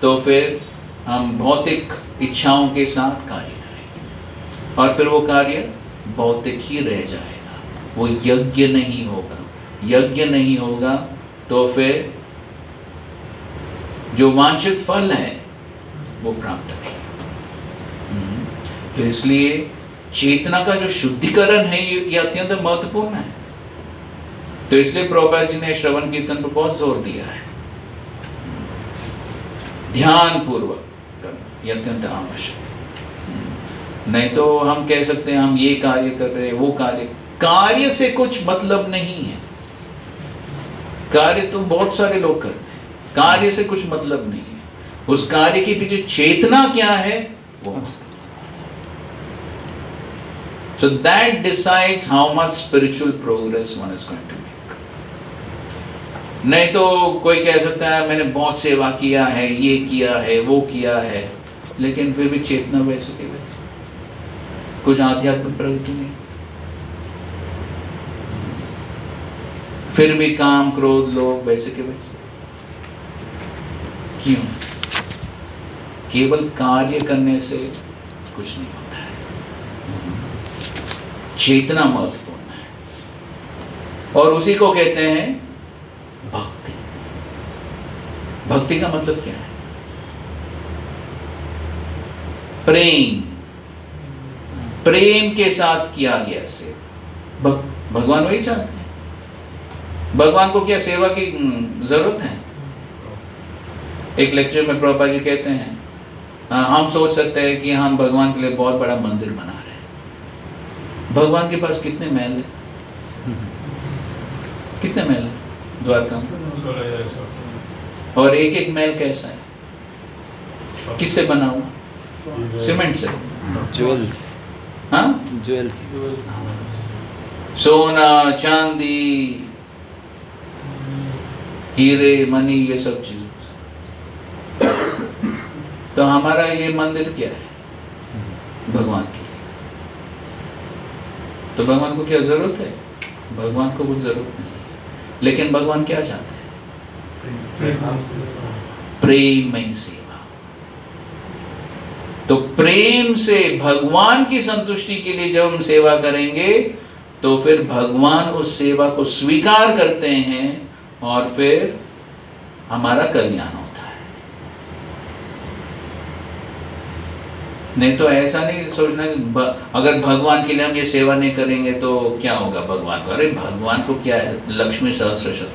तो फिर हम भौतिक इच्छाओं के साथ कार्य करेंगे और फिर वो कार्य भौतिक ही रह जाएगा, वो यज्ञ नहीं होगा। यज्ञ नहीं होगा तो फिर जो वांछित फल है वो प्राप्त नहीं। तो इसलिए चेतना का जो शुद्धिकरण है ये अत्यंत महत्वपूर्ण है। तो इसलिए प्रभुपाद जी ने श्रवण कीर्तन पर बहुत जोर दिया है। ध्यान पूर्वक करना ये अत्यंत आवश्यक है। नहीं तो हम कह सकते हैं हम ये कार्य कर रहे हैं, वो कार्य से कुछ मतलब नहीं है। कार्य तो बहुत सारे लोग करते हैं, कार्य से कुछ मतलब नहीं है। उस कार्य के पीछे चेतना क्या है वो। So that decides how much spiritual progress one is going to make. नहीं तो कोई कह सकता है मैंने बहुत सेवा किया है, ये किया है, वो किया है, लेकिन फिर भी चेतना वैसे के वैसे, कुछ आध्यात्मिक प्रगति नहीं, फिर भी काम क्रोध लोभ वैसे के वैसे। क्यों? केवल कार्य करने से कुछ नहीं होता है। चेतना महत्वपूर्ण है और उसी को कहते हैं भक्ति। भक्ति का मतलब क्या है? प्रेम, प्रेम के साथ किया गया सेवा। भगवान वही चाहते हैं। भगवान को क्या सेवा की जरूरत है? एक लेक्चर में प्रभुपाद जी कहते हैं हम सोच सकते हैं कि हम भगवान के लिए बहुत बड़ा मंदिर बना रहे हैं। भगवान के पास कितने महल है? कितने महल है द्वारका में? और एक एक महल कैसा है? किससे बना हुआ? सीमेंट से? ज्वेल्स। हाँ, ज्वेल्स। सोना चांदी हीरे मनी ये सब चीज। तो हमारा ये मंदिर क्या है? भगवान के लिए। तो भगवान को क्या जरूरत है? भगवान को कुछ जरूरत नहीं है। लेकिन भगवान क्या चाहते हैं? प्रेममय सेवा। तो प्रेम से भगवान की संतुष्टि के लिए जब हम सेवा करेंगे तो फिर भगवान उस सेवा को स्वीकार करते हैं और फिर हमारा कल्याण होता है। नहीं तो ऐसा नहीं सोचना अगर भगवान के लिए हम ये सेवा नहीं करेंगे तो क्या होगा भगवान को? अरे भगवान को क्या है? लक्ष्मी सहस्त्र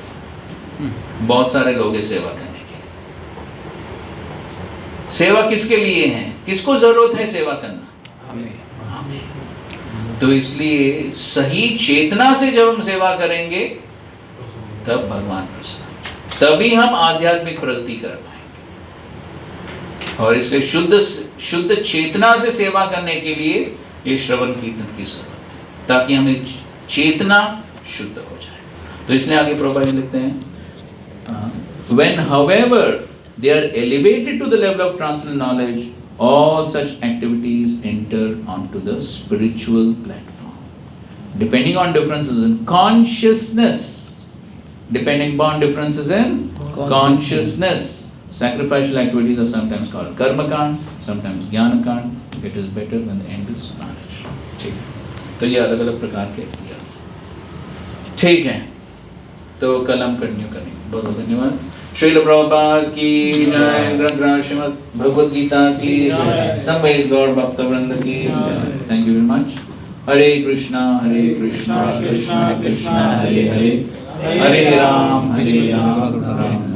बहुत सारे लोग हैं सेवा करने के। सेवा किसके लिए है? किसको जरूरत है सेवा करना? हमें। तो इसलिए सही चेतना से जब हम सेवा करेंगे तब भगवान प्रसन्न, तभी हम आध्यात्मिक प्रगति कर पाएंगे। और इसलिए शुद्ध चेतना से सेवा करने के लिए ये श्रवण कीर्तन की जरूरत है, ताकि हमें चेतना शुद्ध हो जाए। तो इसलिए आगे प्रभुपाद जी लिखते हैं when however they are elevated to the level of transcendental knowledge all such activities enter onto the spiritual platform. Depending on differences in consciousness, sacrificial activities are sometimes called karma kand, sometimes jnana kand. It is better when the end is knowledge. ठीक है, तो ये अलग अलग प्रकार के ठीक है, तो कल हम कंटिन्यू करेंगे. बहुत बहुत धन्यवाद. श्रील प्रभुपाद की जय, ग्रंथराज श्रीमद् भगवद गीता की जय, समवेत गौर भक्त वृंद की जय. Thank you very much. Hare Krishna Krishna Krishna Hare Hare, Hare Ram Ram